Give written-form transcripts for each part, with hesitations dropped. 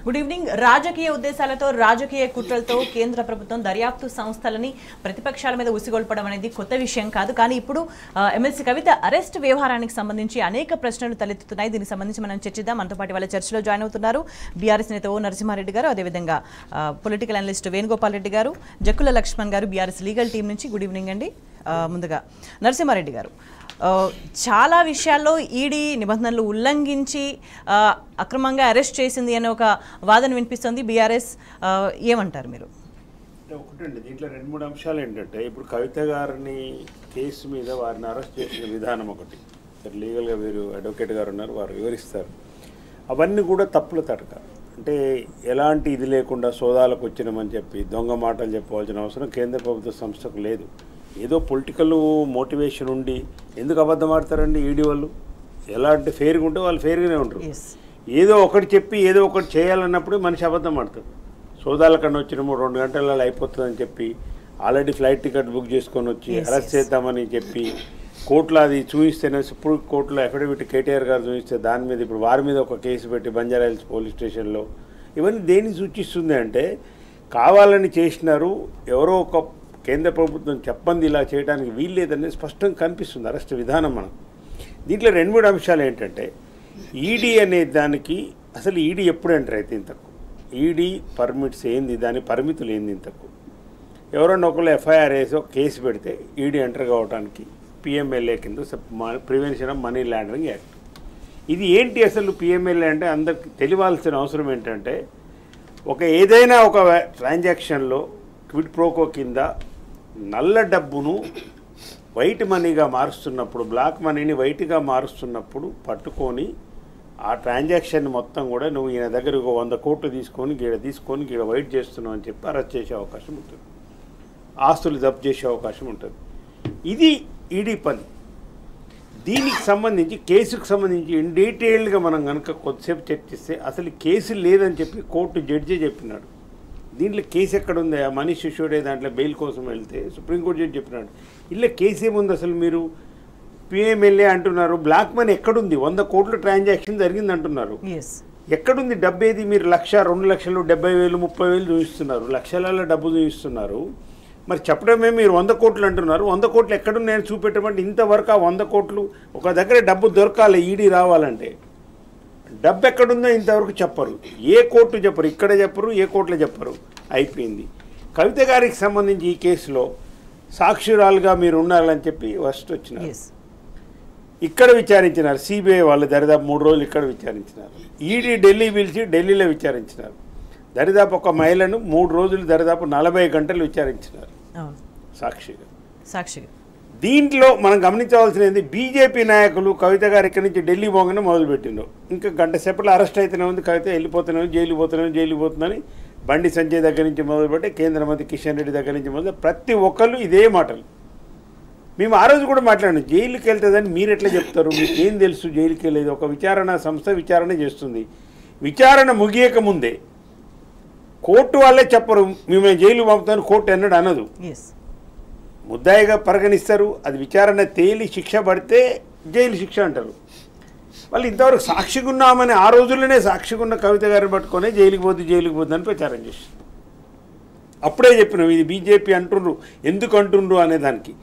Good evening. రాజకీయ ఉద్దేశాలతో రాజకీయ కుట్రలతో కేంద్ర ప్రభుత్వం దర్యాప్తు సంస్థలని ప్రతిపక్షాల మీద ఉసిగొల్పడం అనేది కొత్త విషయం కాదు. కానీ ఇప్పుడు ఎమ్మెల్సీ కవిత అరెస్ట్ వ్యవహారానికి సంబంధించి అనేక ప్రశ్నలు తలెత్తుతున్నాయి. దీనికి సంబంధించి మనం చర్చిద్దాం. మనతో పాటు వాళ్ళ చర్చలో జాయిన్ అవుతున్నారు బీఆర్ఎస్ నేత ఓ నరసింహారెడ్డి గారు, అదేవిధంగా పొలిటికల్ అనలిస్ట్ వేణుగోపాల్ రెడ్డి గారు, జక్కుల లక్ష్మణ్ గారు బీఆర్ఎస్ లీగల్ టీం నుంచి. గుడ్ ఈవినింగ్ అండి. ముందుగా నరసింహారెడ్డి గారు, చాలా విషయాల్లో ఈడీ నిబంధనలు ఉల్లంఘించి అక్రమంగా అరెస్ట్ చేసింది అనే ఒక వాదన వినిపిస్తుంది. బీఆర్ఎస్ ఏమంటారు మీరు? ఒకటండి, దీంట్లో 2-3 అంశాలు ఏంటంటే, ఇప్పుడు కవిత గారిని కేసు మీద వారిని అరెస్ట్ చేసిన విధానం ఒకటి, లీగల్గా వీరు అడ్వకేట్ గారు ఉన్నారు, వారు వివరిస్తారు. అవన్నీ కూడా తప్పుల తడక. అంటే ఎలాంటి ఇది లేకుండా సోదాలకు వచ్చినామని చెప్పి దొంగ మాటలు చెప్పవలసిన అవసరం కేంద్ర ప్రభుత్వ సంస్థకు లేదు. ఏదో పొలిటికల్ మోటివేషన్ ఉండి ఎందుకు అబద్ధం ఆడతారండి ఈడీ వాళ్ళు? ఎలా అంటే ఫెయిర్గా ఉంటే వాళ్ళు ఫెయిర్గానే ఉంటారు. ఏదో ఒకటి చెప్పి ఏదో ఒకటి చేయాలన్నప్పుడు మనిషి అబద్ధం ఆడతాడు. సోదాల కన్నా వచ్చినాము 2 గంటలలో అయిపోతుందని చెప్పి ఆల్రెడీ ఫ్లైట్ టికెట్ బుక్ చేసుకొని వచ్చి అరెస్ట్ చేద్దామని చెప్పి కోర్టులో అది చూపిస్తేనే, సుప్రీం కోర్టులో అఫిడవిట్ కేటీఆర్ గారు చూపిస్తే దాని మీద ఇప్పుడు వారి మీద ఒక కేసు పెట్టి బంజారాహిల్స్ పోలీస్ స్టేషన్లో. ఇవన్నీ దేన్ని సూచిస్తుంది అంటే, కావాలని చేసినారు, ఎవరో ఒక కేంద్ర ప్రభుత్వం చెప్పంది ఇలా చేయడానికి వీల్లేదని స్పష్టంగా కనిపిస్తుంది అరెస్ట్ విధానం. మనం దీంట్లో 2-3 అంశాలు ఏంటంటే, ఈడీ అనే దానికి అసలు ఈడీ ఎప్పుడు ఎంటర్ అయితే ఇంతకు, ఈడీ పర్మిట్స్ ఏంది, దాని పరిమితులు ఏంది ఇంతకు. ఎవరన్నా ఒకళ్ళు ఎఫ్ఐఆర్ వేసి ఒక కేసు పెడితే ఈడీ ఎంటర్ కావడానికి పిఎంఎల్ఏ కింద prevention of money laundering act. ఇది ఏంటి అసలు పిఎంఎల్ఏ అంటే? అందరికి తెలియాల్సిన అవసరం ఏంటంటే, ఏదైనా ఒక ట్రాన్సాక్షన్లో క్విడ్ ప్రోకో కింద నల్ల డబ్బును వైట్ మనీగా మారుస్తున్నప్పుడు, బ్లాక్ మనీని వైట్గా మారుస్తున్నప్పుడు పట్టుకొని ఆ ట్రాన్సాక్షన్ మొత్తం కూడా నువ్వు ఈయన దగ్గర 100 కోట్లు తీసుకొని గీడ వైట్ చేస్తున్నావు అని చెప్పి అరెస్ట్ చేసే అవకాశం ఉంటుంది, ఆస్తులు జప్తు చేసే అవకాశం ఉంటుంది. ఇది ఈడీ పని. దీనికి సంబంధించి కేసుకు సంబంధించి ఇన్ డీటెయిల్డ్గా మనం కనుక కొద్దిసేపు చర్చిస్తే, అసలు కేసు లేదని చెప్పి కోర్టు జడ్జి చెప్పినాడు. దీంట్లో కేసు ఎక్కడుంది? ఆ మనీష్ సిసోడియా దాంట్లో బెయిల్ కోసం వెళ్తే సుప్రీంకోర్టు జడ్జి చెప్పినాడు, ఇలా కేసు ఏముంది అసలు? మీరు పిఎంఎల్ఏ అంటున్నారు, బ్లాక్ మనీ ఎక్కడుంది? 100 కోట్ల ట్రాన్సాక్షన్ జరిగింది అంటున్నారు, ఎక్కడుంది డబ్బు? ఏది? మీరు 1,00,000, 2,00,000, 70,000, 30,000 చూపిస్తున్నారు, లక్షలలో డబ్బు చూపిస్తున్నారు. మరి చెప్పడమే మీరు 100 కోట్లు అంటున్నారు. 100 కోట్లు ఎక్కడున్నాయని చూపెట్టమంటే ఇంతవరకు ఆ 100 కోట్లు ఒక దగ్గర డబ్బు దొరకాలి ఈడీ రావాలంటే. డబ్బు ఎక్కడుందో ఇంతవరకు చెప్పరు, ఏ కోర్టు చెప్పరు, ఇక్కడ చెప్పరు, ఏ కోర్టులో చెప్పరు. అయిపోయింది. కవిత గారికి సంబంధించి ఈ కేసులో సాక్షురాలుగా మీరు ఉండాలని చెప్పి ఫస్ట్ వచ్చినారు, ఇక్కడ విచారించినారు. సిబిఐ వాళ్ళు దరిదాపు 3 రోజులు ఇక్కడ విచారించినారు. ఈడీ ఢిల్లీ పిలిచి ఢిల్లీలో విచారించినారు. దరిదాపు ఒక మహిళను 3 రోజులు దరిదాపు 40 గంటలు విచారించినారు సాక్షిగా. దీంట్లో మనం గమనించవలసినది, బీజేపీ నాయకులు కవిత గారు ఇక్కడి నుంచి ఢిల్లీ పోగానే మొదలుపెట్టిండ్రు. ఇంకా గంట సేపట్లో అరెస్ట్ అయితేనే ఉంది, కవిత వెళ్ళిపోతూనే, జైలు పోతుందని బండి సంజయ్ దగ్గర నుంచి మొదలుపెట్టి కేంద్ర మంత్రి కిషన్ రెడ్డి దగ్గర నుంచి మొదలు ప్రతి ఒక్కళ్ళు ఇదే మాటలు. మేము ఆ రోజు కూడా మాట్లాడాం, జైలుకి వెళ్తుందని మీరు ఎట్లా చెప్తారు? మీకు ఏం తెలుసు జైలుకి వెళ్ళేది? ఒక విచారణ సంస్థ విచారణ చేస్తుంది. విచారణ ముగియక ముందే కోర్టు వాళ్ళే చెప్పరు మిమ్మల్ని జైలు పంపుతాను, కోర్టు ఎన్నడూ అనదు. ముద్దాయిగా పరిగణిస్తారు. అది విచారణ తేలి శిక్ష పడితే జైలు శిక్ష అంటారు. వాళ్ళు ఇంతవరకు సాక్షిగా ఉన్నామని ఆ రోజుల్లోనే సాక్షిగా ఉన్న కవిత గారిని పట్టుకొని జైలుకి పోద్దని ప్రచారం చేస్తారు. అప్పుడే చెప్పినాం ఇది బీజేపీ అంటుండ్రు, ఎందుకు అంటుండ్రు అనే దానికి.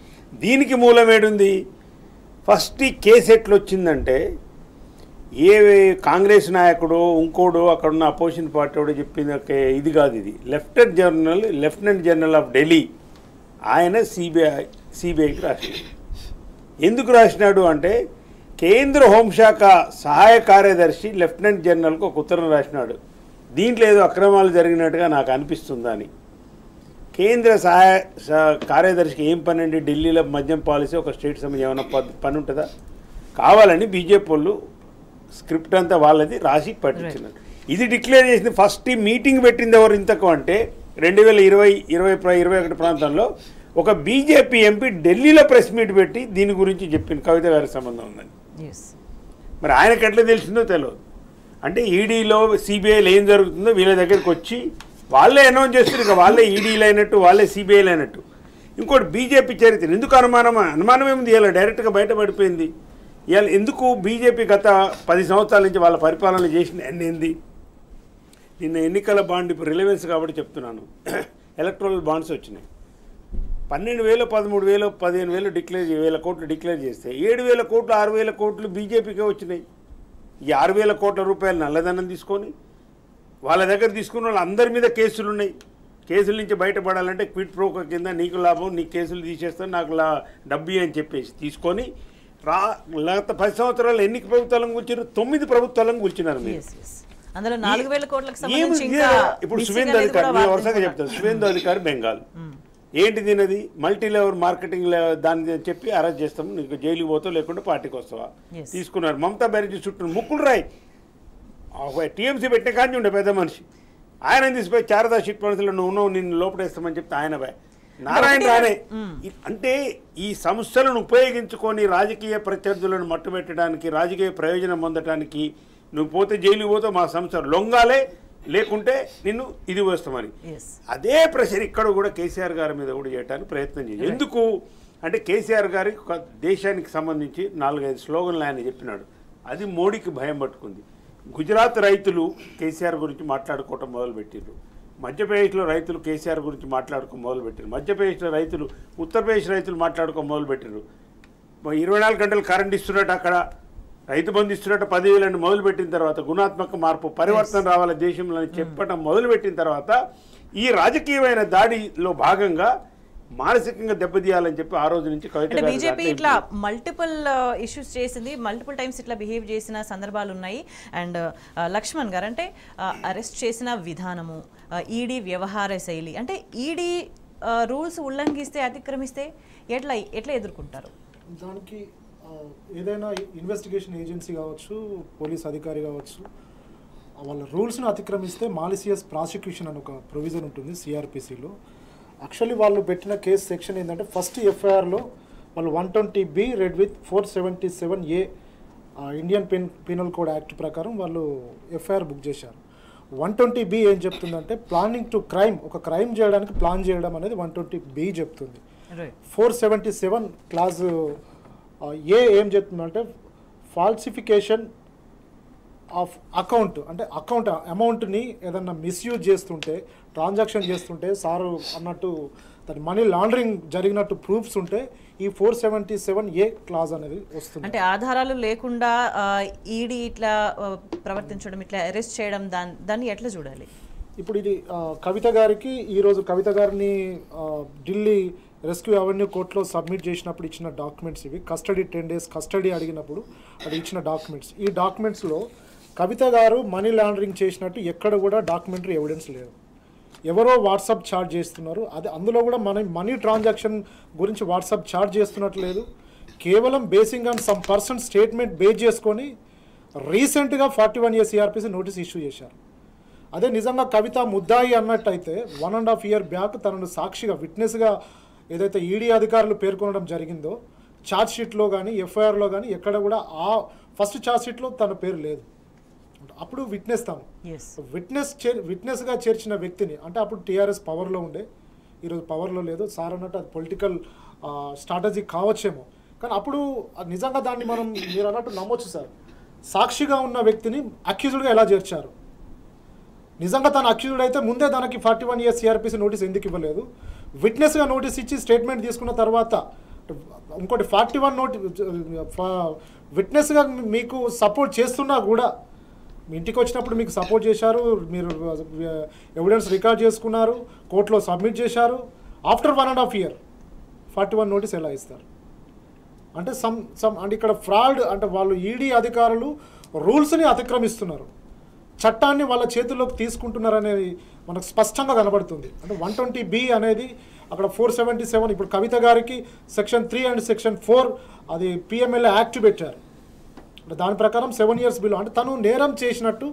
దీనికి మూలమేడుంది? ఫస్ట్ ఈ కేసు ఎట్లా వచ్చిందంటే, ఏ కాంగ్రెస్ నాయకుడో ఇంకోడో అక్కడున్న అపోజిషన్ పార్టీ వాడు చెప్పింది ఇది కాదు. ఇది లెఫ్టినెంట్ జనరల్ ఆఫ్ ఢిల్లీ ఆయన సిబిఐకి రాసినాడు. ఎందుకు రాసినాడు అంటే, కేంద్ర హోంశాఖ సహాయ కార్యదర్శి లెఫ్టినెంట్ జనరల్కు ఒక ఉత్తరం రాసినాడు, దీంట్లో ఏదో అక్రమాలు జరిగినట్టుగా నాకు అనిపిస్తుందని. కేంద్ర సహాయ కార్యదర్శికి ఏం పని అండి? ఢిల్లీలో మద్యం పాలసీ ఒక స్టేట్ సంబంధించి ఏమైనా పని ఉంటుందా? కావాలని బీజేపీ వాళ్ళు స్క్రిప్ట్ అంతా వాళ్ళది రాసి పట్టించినారు. ఇది డిక్లేర్ చేసింది. ఫస్ట్ మీటింగ్ పెట్టింది ఎవరు ఇంతకు అంటే 2020-21 ప్రాంతంలో ఒక బీజేపీ ఎంపీ ఢిల్లీలో ప్రెస్ మీట్ పెట్టి దీని గురించి చెప్పింది, కవిత గారికి సంబంధం ఉందని. మరి ఆయనకు ఎట్లా తెలిసిందో తెలియదు. అంటే ఈడీలో సిబిఐలో ఏం జరుగుతుందో వీళ్ళ దగ్గరికి వచ్చి వాళ్ళే అనౌన్స్ చేస్తారు. ఇక వాళ్ళే ఈడీలు అయినట్టు, వాళ్ళే సిబిఐలు అయినట్టు. ఇంకోటి బీజేపీ చరిత్ర ఎందుకు అనుమానం ఏముంది? ఇలా డైరెక్ట్గా బయటపడిపోయింది. ఇవాళ ఎందుకు బీజేపీ గత 10 సంవత్సరాల నుంచి వాళ్ళ పరిపాలన చేసిన ఏంది? నిన్న ఎన్నికల బాండ్ ఇప్పుడు రిలవెన్స్ కాబట్టి చెప్తున్నాను. ఎలక్ట్రల్ బాండ్స్ వచ్చినాయి. 12,000, 13,000, 15,000 డిక్లేర్ 1,000 కోట్లు డిక్లేర్ చేస్తే 7,000 కోట్లు 6,000 కోట్లు బీజేపీకే వచ్చినాయి. ఈ 6,000 కోట్ల రూపాయలు నల్లధనం తీసుకొని వాళ్ళ దగ్గర తీసుకున్న వాళ్ళు అందరి మీద కేసులు ఉన్నాయి. కేసుల నుంచి బయటపడాలంటే క్విట్ ప్రోకో కింద నీకు లాభం, నీ కేసులు తీసేస్తాను, నాకు డబ్బు అని చెప్పేసి తీసుకొని గత 10 సంవత్సరాలు ఎన్ని ప్రభుత్వాలను కూర్చారు? 9 ప్రభుత్వాలను కూర్చున్నారు మీరు. అందులో 4,000 కోట్లకు సంబంధించి ఇప్పుడు సువేందు అధికారి వరుసగా చెప్తారు. సువేందు అధికారి బెంగాల్ ఏంటి తినది మల్టీ లెవెల్ మార్కెటింగ్ దాన్ని చెప్పి అరెస్ట్ చేస్తాము, నీకు జైలుకి పోతావు లేకుంటే పార్టీకి వస్తావా తీసుకున్నారు. మమతా బెనర్జీ చుట్టూ ముక్కులు రాయి టీఎంసీ పెట్టే కానీ ఉండే పెద్ద మనిషి ఆయన తీసిపోయి శారదా షిట్ ఫండ్స్లో నువ్వు నిన్ను లోపడేస్తామని చెప్తే ఆయన బాయ్ నారాయణ రానే. అంటే ఈ సంస్థలను ఉపయోగించుకొని రాజకీయ ప్రత్యర్థులను మట్టుబెట్టడానికి, రాజకీయ ప్రయోజనం పొందడానికి నువ్వు పోతే జైలుకి పోతావు, మా సంస్థ లొంగాలే లేకుంటే నిన్ను ఇది వేస్తామని. అదే ప్రెషర్ ఇక్కడ కూడా కేసీఆర్ గారి మీద కూడా చేయడానికి ప్రయత్నం చేయాలి. ఎందుకు అంటే కేసీఆర్ గారి దేశానికి సంబంధించి 4-5 స్లోగన్లు ఆయన చెప్పినాడు. అది మోడీకి భయం పట్టుకుంది. గుజరాత్ రైతులు కేసీఆర్ గురించి మాట్లాడుకోవటం మొదలుపెట్టిర్రు. మధ్యప్రదేశ్లో రైతులు కేసీఆర్ గురించి మాట్లాడుకో మొదలుపెట్టారు. మధ్యప్రదేశ్లో రైతులు ఉత్తరప్రదేశ్ రైతులు మాట్లాడుకో మొదలుపెట్టారు. 24 గంటలు కరెంట్ ఇస్తున్నట్టు, అక్కడ రైతు బంధు ఇస్తున్నట్టు 10,000 మొదలుపెట్టిన తర్వాత గుణాత్మక మార్పు పరివర్తన రావాలి దేశంలో అని చెప్పడం మొదలుపెట్టిన తర్వాత ఈ రాజకీయమైన దాడిలో భాగంగా మానసికంగా దెబ్బతీయాలని చెప్పి ఆ రోజు నుంచి బీజేపీ ఇట్లా మల్టిపుల్ ఇష్యూస్ చేసింది, మల్టిపుల్ టైమ్స్ ఇట్లా బిహేవ్ చేసిన సందర్భాలు ఉన్నాయి. అండ్ లక్ష్మణ్ గారు అంటే అరెస్ట్ చేసిన విధానము, ఈడీ వ్యవహార శైలి, అంటే ఈడీ రూల్స్ ఉల్లంఘిస్తే అతిక్రమిస్తే ఎట్లా ఎదుర్కొంటారు? దానికి ఏదైనా ఇన్వెస్టిగేషన్ ఏజెన్సీ కావచ్చు, పోలీస్ అధికారి కావచ్చు, వాళ్ళ రూల్స్ను అతిక్రమిస్తే మాలిసియస్ ప్రాసిక్యూషన్ అని ఒక ప్రొవిజన్ ఉంటుంది సిఆర్పిసిలో. యాక్చువల్లీ వాళ్ళు పెట్టిన కేసు సెక్షన్ ఏంటంటే ఫస్ట్ ఎఫ్ఐఆర్లో వాళ్ళు 120B red with 477A Indian penal code act ప్రకారం వాళ్ళు ఎఫ్ఐఆర్ బుక్ చేశారు. 120B ఏం చెప్తుందంటే ప్లానింగ్ టు క్రైమ్, ఒక క్రైమ్ చేయడానికి ప్లాన్ చేయడం అనేది 120B చెప్తుంది. 477 క్లాజ్ ఏ ఏం చెప్తుందంటే ఫాల్సిఫికేషన్ ఆఫ్ అకౌంట్, అంటే అకౌంట్ అమౌంట్ని ఏదన్నా మిస్యూజ్ చేస్తుంటే, ట్రాన్సాక్షన్ చేస్తుంటే, సారు అన్నట్టు దాని మనీ లాండరింగ్ జరిగినట్టు ప్రూఫ్స్ ఉంటే ఈ 477A క్లాజ్ అనేది వస్తుంది. అంటే ఆధారాలు లేకుండా ఈడీ ఇట్లా ప్రవర్తించడం, ఇట్లా అరెస్ట్ చేయడం, దాన్ని ఎట్లా చూడాలి? ఇప్పుడు ఇది కవిత గారికి ఈరోజు కవిత గారిని ఢిల్లీ రెస్క్యూ అవెన్యూ కోర్టులో సబ్మిట్ చేసినప్పుడు ఇచ్చిన డాక్యుమెంట్స్ ఇవి. కస్టడీ 10 days కస్టడీ అడిగినప్పుడు అది ఇచ్చిన డాక్యుమెంట్స్. ఈ డాక్యుమెంట్స్లో కవిత గారు మనీ లాండరింగ్ చేసినట్టు ఎక్కడ కూడా డాక్యుమెంటరీ ఎవిడెన్స్ లేదు. ఎవరో వాట్సాప్ చాట్ చేస్తున్నారు, అది అందులో కూడా మనీ ట్రాన్సాక్షన్ గురించి వాట్సాప్ చాట్ చేస్తున్నట్టు లేదు. కేవలం basing on some person statement base చేసుకొని రీసెంట్గా 41A సిఆర్పిసి నోటీస్ ఇష్యూ చేశారు. అదే నిజంగా కవిత ముద్దాయి అన్నట్టయితే 1.5 year బ్యాక్ తనను సాక్షిగా విట్నెస్గా ఏదైతే ఈడీ అధికారులు పేర్కొనడం జరిగిందో ఛార్జ్షీట్లో కానీ ఎఫ్ఐఆర్లో కానీ ఎక్కడ కూడా ఆ ఫస్ట్ ఛార్జ్షీట్లో తన పేరు లేదు. అప్పుడు విట్నెస్ తాను విట్నెస్గా చేర్చిన వ్యక్తిని, అంటే అప్పుడు టీఆర్ఎస్ పవర్లో ఉండే, ఈరోజు పవర్లో లేదు. సార్ అన్నట్టు అది పొలిటికల్ స్ట్రాటజీ కావచ్చేమో, కానీ అప్పుడు నిజంగా దాన్ని మనం మీరు అన్నట్టు నమ్మొచ్చు సార్. సాక్షిగా ఉన్న వ్యక్తిని అక్యూజ్డ్గా ఎలా చేర్చారు? నిజంగా తను అక్యూజ్డ్ అయితే ముందే తనకి 41A సిఆర్పిసి నోటీస్ ఎందుకు ఇవ్వలేదు? విట్నెస్గా నోటీస్ ఇచ్చి స్టేట్మెంట్ తీసుకున్న తర్వాత ఇంకోటి 41 విట్నెస్గా మీకు సపోర్ట్ చేస్తున్నా కూడా మీ ఇంటికి వచ్చినప్పుడు మీకు సపోర్ట్ చేశారు, మీరు ఎవిడెన్స్ రికార్డ్ చేసుకున్నారు, కోర్టులో సబ్మిట్ చేశారు. ఆఫ్టర్ 1.5 year 41 నోటీస్ ఎలా ఇస్తారు? అంటే అంటే ఇక్కడ ఫ్రాడ్, అంటే వాళ్ళు ఈడీ అధికారులు రూల్స్ని అతిక్రమిస్తున్నారు, చట్టాన్ని వాళ్ళ చేతుల్లోకి తీసుకుంటున్నారు అనేది మనకు స్పష్టంగా కనబడుతుంది. అంటే 120B అనేది అక్కడ 477, ఇప్పుడు కవిత గారికి సెక్షన్ 3 and సెక్షన్ 4 అది PMLA యాక్ట్ పెట్టారు. అంటే దాని ప్రకారం 7 years బిలో, అంటే తను నేరం చేసినట్టు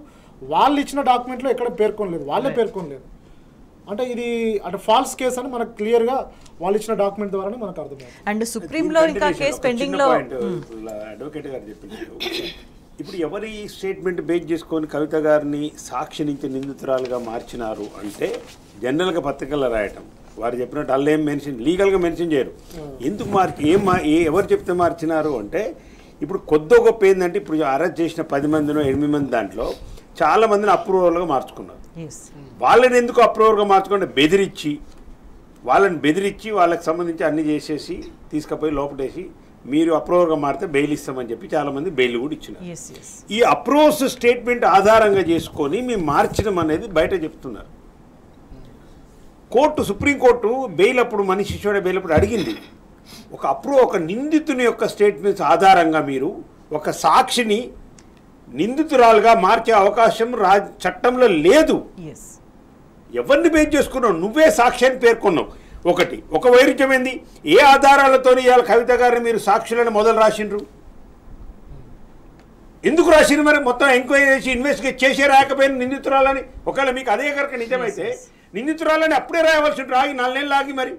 వాళ్ళు ఇచ్చిన డాక్యుమెంట్లో ఎక్కడ పేర్కొనలేదు, వాళ్ళే పేర్కొనలేదు. అంటే ఇది అంటే ఫాల్స్ కేసు అని మనకు క్లియర్గా వాళ్ళు ఇచ్చిన డాక్యుమెంట్ ద్వారానే మనకు అర్థమైంది. అండ్ సుప్రీంలో ఇంకా కేసు పెండింగ్లో అడ్వకేట్ గారు చెప్పినట్టు ఇప్పుడు ఎవరి స్టేట్మెంట్ బేస్ చేసుకొని కవిత గారిని సాక్షి నుంచి నిందితురాలుగా మార్చినారు అంటే జనరల్గా పత్రికల్లో రాయటం, వారు చెప్పినట్టు వాళ్ళు ఏం మెన్షన్ లీగల్గా మెన్షన్ చేయరు. ఎందుకు ఎవరు చెప్తే మార్చినారు అంటే ఇప్పుడు కొద్ది గొప్ప ఏంటంటే ఇప్పుడు అరెస్ట్ చేసిన 10 మందినో 8 మంది దాంట్లో చాలామందిని అప్రూవల్గా మార్చుకున్నారు. వాళ్ళని ఎందుకు అప్రూవర్గా మార్చుకుంటే వాళ్ళని బెదిరించి వాళ్ళకి సంబంధించి అన్ని చేసేసి తీసుకుపోయి లోపటేసి మీరు అప్రూవర్గా మారితే బెయిల్ ఇస్తామని చెప్పి చాలామంది బెయిల్ కూడా ఇచ్చినారు. ఈ అప్రూవ్స్ స్టేట్మెంట్ ఆధారంగా చేసుకొని మేము మార్చడం అనేది బయట చెప్తున్నారు. సుప్రీంకోర్టు బెయిల్ అప్పుడు మనీష్ సిసోడియా బెయిల్ అప్పుడు అడిగింది, ఒక నిందితుని యొక్క స్టేట్మెంట్స్ ఆధారంగా మీరు ఒక సాక్షిని నిందితురాలుగా మార్చే అవకాశం చట్టంలో లేదు. ఎవరిని బేస్ చేసుకున్నావు? నువ్వే సాక్ష్యాన్ని పేర్కొన్నావు. ఒక వైరుధ్యం ఏంది? ఏ ఆధారాలతో ఇవాళ కవిత గారిని మీరు సాక్షులను మొదలు రాసిండ్రు? ఎందుకు రాసిండ్రు? మరి మొత్తం ఎంక్వైరీ చేసి ఇన్వెస్టిగేట్ చేసే రాకపోయిన నిందితురాలని, ఒకవేళ మీకు అదే కనుక నిజమైతే నిందితురాలని అప్పుడే రాయవలసి రాగి 4 నెలలు ఆగి మరి.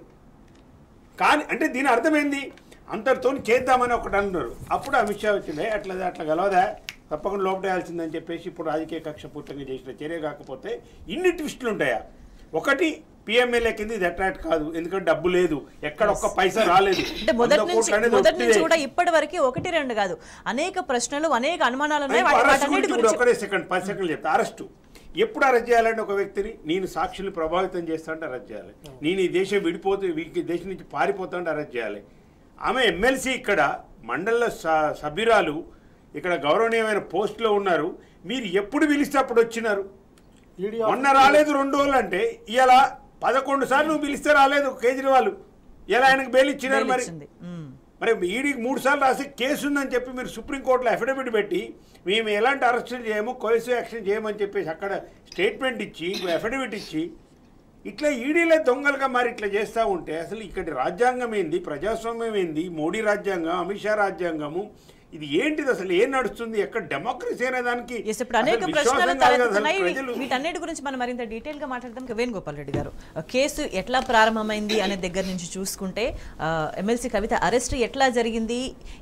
కానీ అంటే దీని అర్థమైంది, అంతటితో చేద్దామని ఒకటి అన్నారు. అప్పుడు అమిత్ షా వచ్చిండే అట్లా గలవదా, తప్పకుండా లోపడేయాల్సిందని చెప్పేసి ఇప్పుడు రాజకీయ కక్ష పూర్తిగా చేసిన చర్య. కాకపోతే ఇన్ని ట్విస్టులు ఉంటాయా? ఒకటి పిఎంఎల్ఏ కింద ఇది అట్రాక్ట్ కాదు, ఎందుకంటే డబ్బు లేదు, ఎక్కడ ఒక్క పైసా రాలేదు. మొదటి నుంచి కూడా ఇప్పటి వరకు 1-2 కాదు, అనేక ప్రశ్నలు, అనేక అనుమానాలు ఉన్నాయి. 10 సెకండ్లు చెప్తా. అరెస్టు ఎప్పుడు అరెస్ట్ చేయాలంటే ఒక వ్యక్తిని నేను సాక్షుల్ని ప్రభావితం చేస్తా అంటే అరెస్ట్ చేయాలి. నేను ఈ దేశం దేశం నుంచి పారిపోతా అంటే అరెస్ట్ చేయాలి. ఆమె ఎమ్మెల్సీ ఇక్కడ మండల సభ్యురాలు, ఇక్కడ గౌరవనీయమైన పోస్టులో ఉన్నారు. మీరు ఎప్పుడు పిలిస్తే అప్పుడు వచ్చినారు. మొన్న రాలేదు 2 రోజులు అంటే ఇలా 11 సార్లు నువ్వు పిలిస్తే రాలేదు కేజ్రీవాల్. ఇలా ఆయనకు బెయిల్ ఇచ్చినారు. మరి ఈడీకి 3 సార్లు రాసి కేసు ఉందని చెప్పి మీరు సుప్రీంకోర్టులో అఫిడవిట్ పెట్టి మేము ఎలాంటి అరెస్టులు చేయము, కోర్సివ్ యాక్షన్ చేయమని చెప్పేసి అక్కడ స్టేట్మెంట్ ఇచ్చి అఫిడవిట్ ఇచ్చి ఇట్లా ఈడీలే దొంగలుగా మరి ఇట్లా చేస్తూ ఉంటే అసలు ఇక్కడి రాజ్యాంగం ఏంది, ప్రజాస్వామ్యం ఏంది, మోడీ రాజ్యాంగం, అమిత్ షా రాజ్యాంగము, ఇది ఏంటిది? అసలు ఏం నడుస్తుంది? ఎక్కడ డెమోక్రసీ అనే దానికి అనేక ప్రశ్నలు తలెత్తుతున్నాయి. వీటన్నిటి గురించి మనం మరింత డీటెయిల్ గా మాట్లాడదాం. వేణుగోపాల్ రెడ్డి గారు, కేసు ఎట్లా ప్రారంభమైంది అనే దగ్గర నుంచి చూసుకుంటే ఎమ్మెల్సీ కవిత అరెస్ట్ ఎట్లా జరిగింది,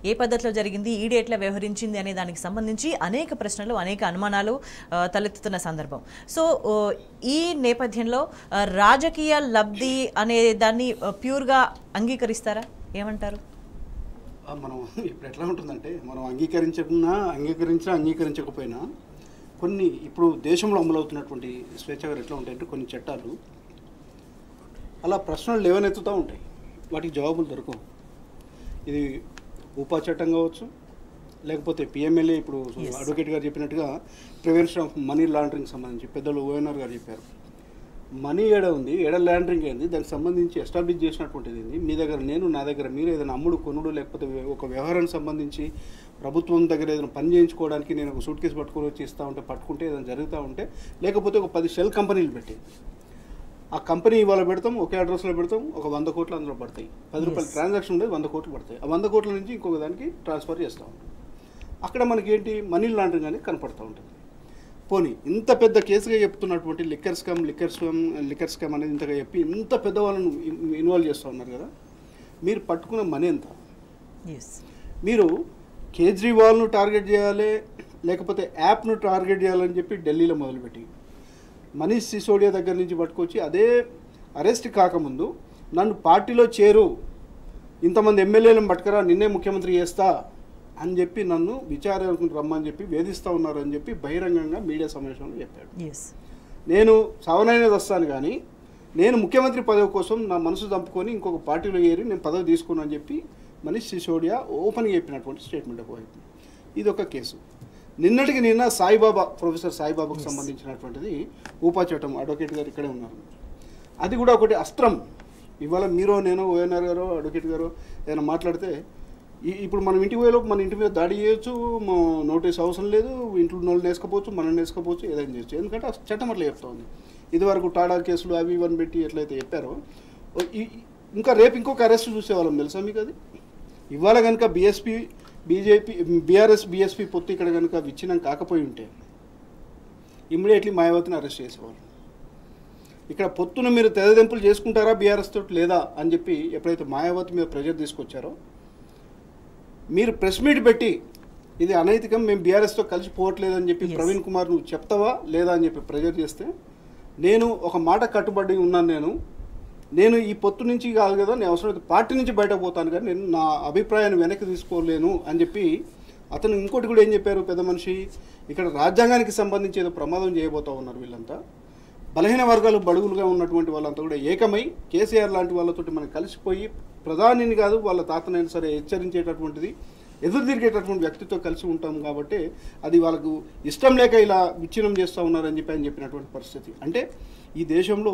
ఏ పద్ధతిలో జరిగింది, ఈడీ ఎట్లా వ్యవహరించింది అనే దానికి సంబంధించి అనేక ప్రశ్నలు, అనేక అనుమానాలు తలెత్తుతున్న సందర్భం. సో ఈ నేపథ్యంలో రాజకీయ లబ్ధి అనే దాన్ని ప్యూర్గా అంగీకరిస్తారా? ఏమంటారు? మనం ఇప్పుడు ఎట్లా ఉంటుందంటే, మనం అంగీకరించకపోయినా కొన్ని ఇప్పుడు దేశంలో అమలవుతున్నటువంటి స్వేచ్ఛ గారు ఎట్లా ఉంటాయంటే కొన్ని చట్టాలు అలా ప్రశ్నలు లేవనెత్తుతూ ఉంటాయి, వాటికి జవాబులు దొరకవు. ఇది ఉపా చట్టం కావచ్చు, లేకపోతే పిఎంఎల్ఏ ఇప్పుడు అడ్వకేట్ గారు చెప్పినట్టుగా ప్రివెన్షన్ ఆఫ్ మనీ లాండరింగ్ సంబంధించి పెద్దలు ఓఎన్ఆర్ గారు చెప్పారు. మనీ ఉంది, లాండరింగ్ ఏంది, దానికి సంబంధించి ఎస్టాబ్లిష్ చేసినటువంటిది ఏంది, మీ దగ్గర నేను, నా దగ్గర మీరు ఏదైనా అమ్ముడు కొనుడు లేకపోతే ఒక వ్యవహారానికి సంబంధించి ప్రభుత్వం దగ్గర ఏదైనా పని చేయించుకోవడానికి నేను ఒక సూట్ కేసు పట్టుకొని వచ్చి పట్టుకుంటే ఏదైనా జరుగుతూ ఉంటే, లేకపోతే ఒక 10 షెల్ కంపెనీలు పెట్టి ఆ కంపెనీ ఇవాళ పెడతాం, ఒకే అడ్రస్లో పెడతాం, ఒక 100 కోట్లు అందులో పడతాయి. 10 రూపాయల ట్రాన్సాక్షన్ ఉండేది 100 కోట్లు పడతాయి. ఆ 100 కోట్ల నుంచి ఇంకొక దానికి ట్రాన్స్ఫర్ చేస్తూ ఉంటాం. అక్కడ మనకి ఏంటి మనీ లాండరింగ్ అనేది కనపడుతూ ఉంటుంది. పోనీ ఇంత పెద్ద కేసుగా చెప్తున్నటువంటి లిక్కర్ స్కామ్ అనేది ఇంతగా చెప్పి ఇంత పెద్ద వాళ్ళను ఇన్వాల్వ్ చేస్తూ ఉన్నారు కదా, మీరు పట్టుకున్న మనీ ఎంత? మీరు కేజ్రీవాల్ను టార్గెట్ చేయాలి, లేకపోతే యాప్ను టార్గెట్ చేయాలని చెప్పి ఢిల్లీలో మొదలుపెట్టి మనీష్ సిసోడియా దగ్గర నుంచి పట్టుకొచ్చి అదే అరెస్ట్ కాకముందు నన్ను పార్టీలో చేరు, ఇంతమంది ఎమ్మెల్యేలను పట్టుకరా, నిన్నే ముఖ్యమంత్రి చేస్తా అని చెప్పి నన్ను విచారణకు రమ్మని చెప్పి వేధిస్తూ ఉన్నారని చెప్పి బహిరంగంగా మీడియా సమావేశంలో చెప్పాడు. నేను సావనైనది వస్తాను కానీ నేను ముఖ్యమంత్రి పదవి కోసం నా మనసు చంపుకొని ఇంకొక పార్టీలో ఏరి నేను పదవి తీసుకున్నాను అని చెప్పి మనీష్ సిసోడియా ఓపెన్గా చెప్పినటువంటి స్టేట్మెంట్ ఒకవైపు. ఇది ఒక కేసు. నిన్నటికి నిన్న ప్రొఫెసర్ సాయిబాబాకు సంబంధించినటువంటిది ఊపా చట్టం, అడ్వకేట్ గారు ఇక్కడే ఉన్నారు, అది కూడా ఒకటి అస్త్రం. ఇవాళ మీరు నేను ఓఎన్ఆర్ గారు అడ్వకేట్ గారు ఏదైనా మాట్లాడితే ఇప్పుడు మనం ఇంటికి పోయేలోపు మన ఇంటి మీద దాడి చేయొచ్చు, నోటీస్ అవసరం లేదు, ఇంట్లో వాళ్ళు నేసుకోపోవచ్చు, మనం నేసుకోపోవచ్చు, ఏదైనా చేయొచ్చు. ఎందుకంటే ఆ చట్టం అట్లా చెప్తా ఉంది. ఇదివరకు టాడా కేసులు అవి ఇవన్నీ పెట్టి ఎట్లయితే చెప్పారో ఇంకా రేపు ఇంకొక అరెస్ట్ చూసేవాళ్ళం తెలుసా మీకు? అది ఇవాళ కనుక బీఆర్ఎస్ బీఎస్పీ పొత్తు ఇక్కడ కనుక విచ్ఛిన్నం కాకపోయి ఉంటే ఇమ్మీడియట్లీ మాయావతిని అరెస్ట్ చేసేవాళ్ళు. ఇక్కడ పొత్తును మీరు తెదదింపులు చేసుకుంటారా బీఆర్ఎస్ తోటి లేదా అని చెప్పి ఎప్పుడైతే మాయావతి మీద ప్రెజర్ తీసుకొచ్చారో, మీరు ప్రెస్ మీట్ పెట్టి ఇది అనైతికం, మేము బీఆర్ఎస్తో కలిసి పోవట్లేదని చెప్పి ప్రవీణ్ కుమార్ నువ్వు చెప్తావా లేదా అని చెప్పి ప్రెజర్ చేస్తే, నేను ఒక మాట కట్టుబడి ఉన్నాను, నేను ఈ పొత్తు నుంచి కాదు కదా, నేను అవసరమైతే పార్టీ నుంచి బయటకు పోతాను కానీ నేను నా అభిప్రాయాన్ని వెనక్కి తీసుకోలేను అని చెప్పి అతను ఇంకోటి కూడా ఏం చెప్పారు పెద్ద మనిషి, ఇక్కడ రాజ్యాంగానికి సంబంధించి ఏదో ప్రమాదం చేయబోతూ ఉన్నారు వీళ్ళంతా, బలహీన వర్గాలు బడుగులుగా ఉన్నటువంటి వాళ్ళంతా కూడా ఏకమై కేసీఆర్ లాంటి వాళ్ళతోటి మనం కలిసిపోయి ప్రధానిని కాదు వాళ్ళ తాతనైనా సరే హెచ్చరించేటటువంటిది ఎదురు తిరిగేటటువంటి వ్యక్తితో కలిసి ఉంటాం కాబట్టి అది వాళ్ళకు ఇష్టం లేక ఇలా విచ్ఛిన్నం చేస్తూ ఉన్నారని చెప్పి ఆయన చెప్పినటువంటి పరిస్థితి. అంటే ఈ దేశంలో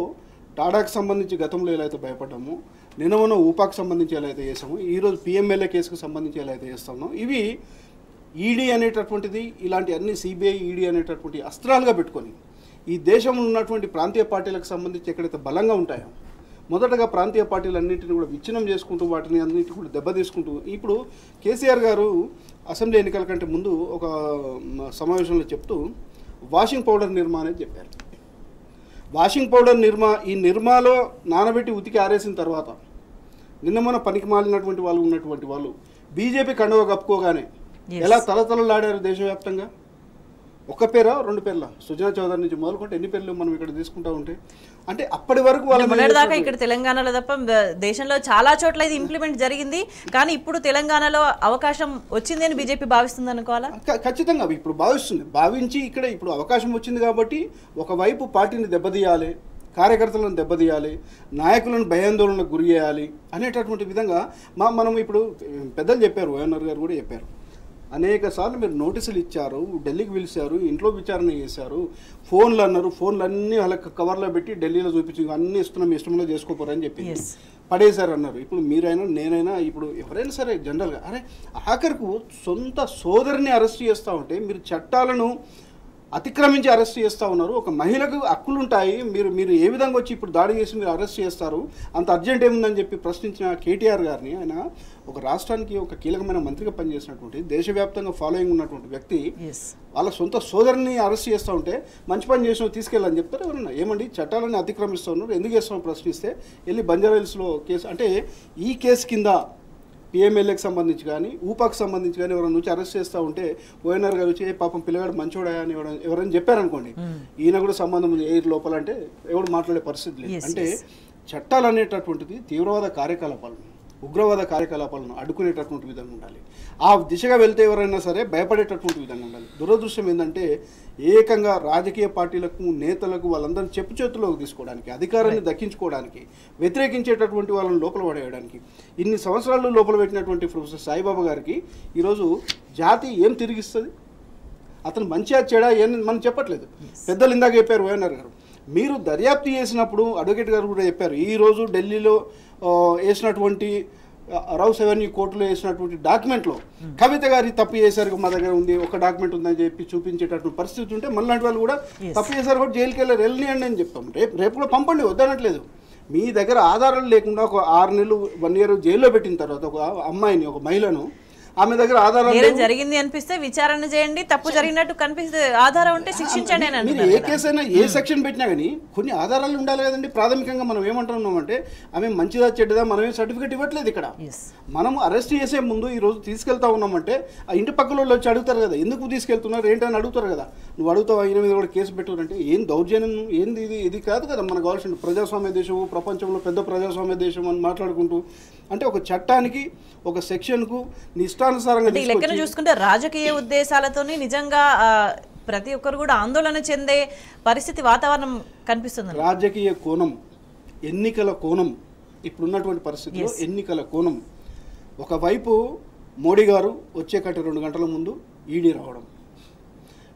టాడాకు సంబంధించి గతంలో ఎలా అయితే భయపడ్డామో, నిన్న ఊపాకు సంబంధించి ఎలా అయితే చేసామో, ఈరోజు పిఎంఎల్ఏ కేసుకు సంబంధించి ఎలా అయితే చేస్తామో, ఇవి ఈడీ అనేటటువంటిది ఇలాంటి అన్ని సిబిఐ ఈడీ అనేటటువంటి అస్త్రాలుగా పెట్టుకొని ఈ దేశంలో ఉన్నటువంటి ప్రాంతీయ పార్టీలకు సంబంధించి ఎక్కడైతే బలంగా ఉంటాయో మొదటగా ప్రాంతీయ పార్టీలన్నింటినీ కూడా విచ్ఛిన్నం చేసుకుంటూ వాటిని అన్నింటినీ కూడా దెబ్బతీసుకుంటూ ఇప్పుడు కేసీఆర్ గారు అసెంబ్లీ ఎన్నికల కంటే ముందు ఒక సమావేశంలో చెప్తూ వాషింగ్ పౌడర్ నిర్మా అనేది చెప్పారు. వాషింగ్ పౌడర్ ఈ నిర్మాలో నానబెట్టి ఉతికి ఆరేసిన తర్వాత నిన్న పనికి మాలినటువంటి వాళ్ళు ఉన్నటువంటి వాళ్ళు బీజేపీ కండువ కప్పుకోగానే ఎలా తలతలలాడారు దేశవ్యాప్తంగా. ఒక పేరా 2 పేర్ల సుజనా చౌదరి నుంచి మొదలుకుంటే ఎన్ని పేర్లు మనం ఇక్కడ తీసుకుంటా ఉంటే అంటే అప్పటి వరకు మొన్నటిదాకా ఇక్కడ తెలంగాణలో తప్ప దేశంలో చాలా చోట్ల ఇది ఇంప్లిమెంట్ జరిగింది. కానీ ఇప్పుడు తెలంగాణలో అవకాశం వచ్చింది అని బీజేపీ భావిస్తుంది అనుకోవాలా? ఖచ్చితంగా ఇప్పుడు భావించి ఇక్కడ ఇప్పుడు అవకాశం వచ్చింది కాబట్టి ఒకవైపు పార్టీని దెబ్బతీయాలి, కార్యకర్తలను దెబ్బతీయాలి, నాయకులను భయాందోళనకు గురి చేయాలి అనేటటువంటి విధంగా మనం ఇప్పుడు పెద్దలు చెప్పారు, వైఎన్ఆర్ గారు కూడా చెప్పారు, అనేక సార్లు మీరు నోటీసులు ఇచ్చారు, ఢిల్లీకి పిలిచారు, ఇంట్లో విచారణ చేశారు, ఫోన్లు అన్నారు, ఫోన్లు అన్నీ వాళ్ళకి కవర్లో పెట్టి ఢిల్లీలో చూపించి అన్నీ ఇస్తున్నాం, ఇష్టంలో చేసుకోపోరని చెప్పి పడేశారు అన్నారు. ఇప్పుడు మీరైనా నేనైనా ఇప్పుడు ఎవరైనా సరే జనరల్గా అరే ఆఖరికి సొంత సోదరిని అరెస్ట్ చేస్తూ ఉంటే మీరు చట్టాలను అతిక్రమించి అరెస్ట్ చేస్తూ ఉన్నారు. ఒక మహిళకు హక్కులు ఉంటాయి, మీరు ఏ విధంగా వచ్చి ఇప్పుడు దాడి చేసి మీరు అరెస్ట్ చేస్తారు, అంత అర్జెంట్ ఏముందని చెప్పి ప్రశ్నించిన కేటీఆర్ గారిని, ఆయన ఒక రాష్ట్రానికి ఒక కీలకమైన మంత్రిగా పనిచేసినటువంటి దేశవ్యాప్తంగా ఫాలోయింగ్ ఉన్నటువంటి వ్యక్తి వాళ్ళ సొంత సోదరిని అరెస్ట్ చేస్తూ ఉంటే మంచి పని చేసిన తీసుకెళ్ళని చెప్తారు ఎవరన్నా. ఏమండి చట్టాలని అతిక్రమిస్తూ ఉన్నారు, ఎందుకు చేస్తామో ప్రశ్నిస్తే వెళ్ళి బంజారాహిల్స్లో కేసు అంటే ఈ కేసు కింద పిఎంఎల్ఏకి సంబంధించి కానీ ఊపాకు సంబంధించి కానీ ఎవరైనా నుంచి అరెస్ట్ చేస్తూ ఉంటే ఓఎన్ఆర్ గారు వచ్చి పాపం పిల్లగాడు మంచోడా అని ఎవరైనా చెప్పారనుకోండి, ఈయన కూడా సంబంధం ఉంది ఎయిర్ లోపల అంటే ఎవరు మాట్లాడే పరిస్థితి లేదు. అంటే చట్టాలు అనేటటువంటిది తీవ్రవాద కార్యకలాపాలను, ఉగ్రవాద కార్యకలాపాలను అడ్డుకునేటటువంటి విధంగా ఉండాలి. ఆ దిశగా వెళ్తే ఎవరైనా సరే భయపడేటటువంటి విధంగా ఉండాలి. దురదృష్టం ఏంటంటే ఏకంగా రాజకీయ పార్టీలకు, నేతలకు వాళ్ళందరినీ చెప్పు చేతుల్లోకి తీసుకోవడానికి, అధికారాన్ని దక్కించుకోవడానికి, వ్యతిరేకించేటటువంటి వాళ్ళని లోపల పడేయడానికి ఇన్ని సంవత్సరాలు లోపల పెట్టినటువంటి ప్రొఫెసర్ సాయిబాబా గారికి ఈరోజు జాతి ఏం తిరిగిస్తుంది? అతను మంచిగా చెడా ఏం మనం చెప్పట్లేదు. పెద్దలు ఇందాక చెప్పారు వైఎన్ఆర్ గారు, మీరు దర్యాప్తు చేసినప్పుడు అడ్వకేట్ గారు కూడా చెప్పారు, ఈరోజు ఢిల్లీలో వేసినటువంటి రౌస్ అవెన్యూ కోర్టులో వేసినటువంటి డాక్యుమెంట్లో కవిత గారి తప్పు చేశారు, మా దగ్గర ఉంది ఒక డాక్యుమెంట్ ఉందని చెప్పి చూపించేటటువంటి పరిస్థితి ఉంటే మళ్ళీ వాళ్ళు కూడా తప్పు చేశారు కూడా జైలుకి వెళ్ళనియండి అని చెప్తాం. రేపు కూడా పంపండి, వద్దనట్లేదు. మీ దగ్గర ఆధారాలు లేకుండా ఒక 6 నెలలు 1 year జైల్లో పెట్టిన తర్వాత ఒక అమ్మాయిని, ఒక మహిళను, ఆమె దగ్గర ఆధారాలు జరిగింది అనిపిస్తే విచారణ చేయండి, తప్పు జరిగినట్టు కనిపిస్తే ఆధారం ఉంటే శిక్షించండి అని. మీరు ఏ కేసు అయినా ఏ సెక్షన్ పెట్టినా కానీ కొన్ని ఆధారాలు ఉండాలి కదండి. ప్రాథమికంగా మనం ఏమంటున్నామంటే ఆమె మంచిదా చెడ్డదా మనమే సర్టిఫికేట్ ఇవ్వట్లేదు. ఇక్కడ మనం అరెస్ట్ చేసే ముందు ఈ రోజు తీసుకెళ్తా ఉన్నామంటే ఆ ఇంటి పక్కల వాళ్ళు వచ్చి అడుగుతారు కదా, ఎందుకు తీసుకెళ్తున్నారు ఏంటని అడుగుతారు కదా. నువ్వు అడుగుతావు ఆయన మీద కూడా కేసు పెట్టారంటే ఏం దౌర్జన్యం, ఏంది ఇది కాదు కదా. మనకు కావాల్సిన ప్రజాస్వామ్య దేశం, ప్రపంచంలో పెద్ద ప్రజాస్వామ్య దేశం అని మాట్లాడుకుంటూ అంటే ఒక చట్టానికి, ఒక సెక్షన్కు ఇష్టానుసారంగా లెక్కన చూసుకుంటే రాజకీయ ఉద్దేశాలతోని నిజంగా ప్రతి ఒక్కరు కూడా ఆందోళన చెందే పరిస్థితి వాతావరణం కనిపిస్తుంది. రాజకీయ కోణం, ఎన్నికల కోణం, ఇప్పుడున్నటువంటి పరిస్థితిలో ఎన్నికల కోణం, ఒకవైపు మోడీ గారు వచ్చే 2 గంటల ముందు ఈడీ రావడం,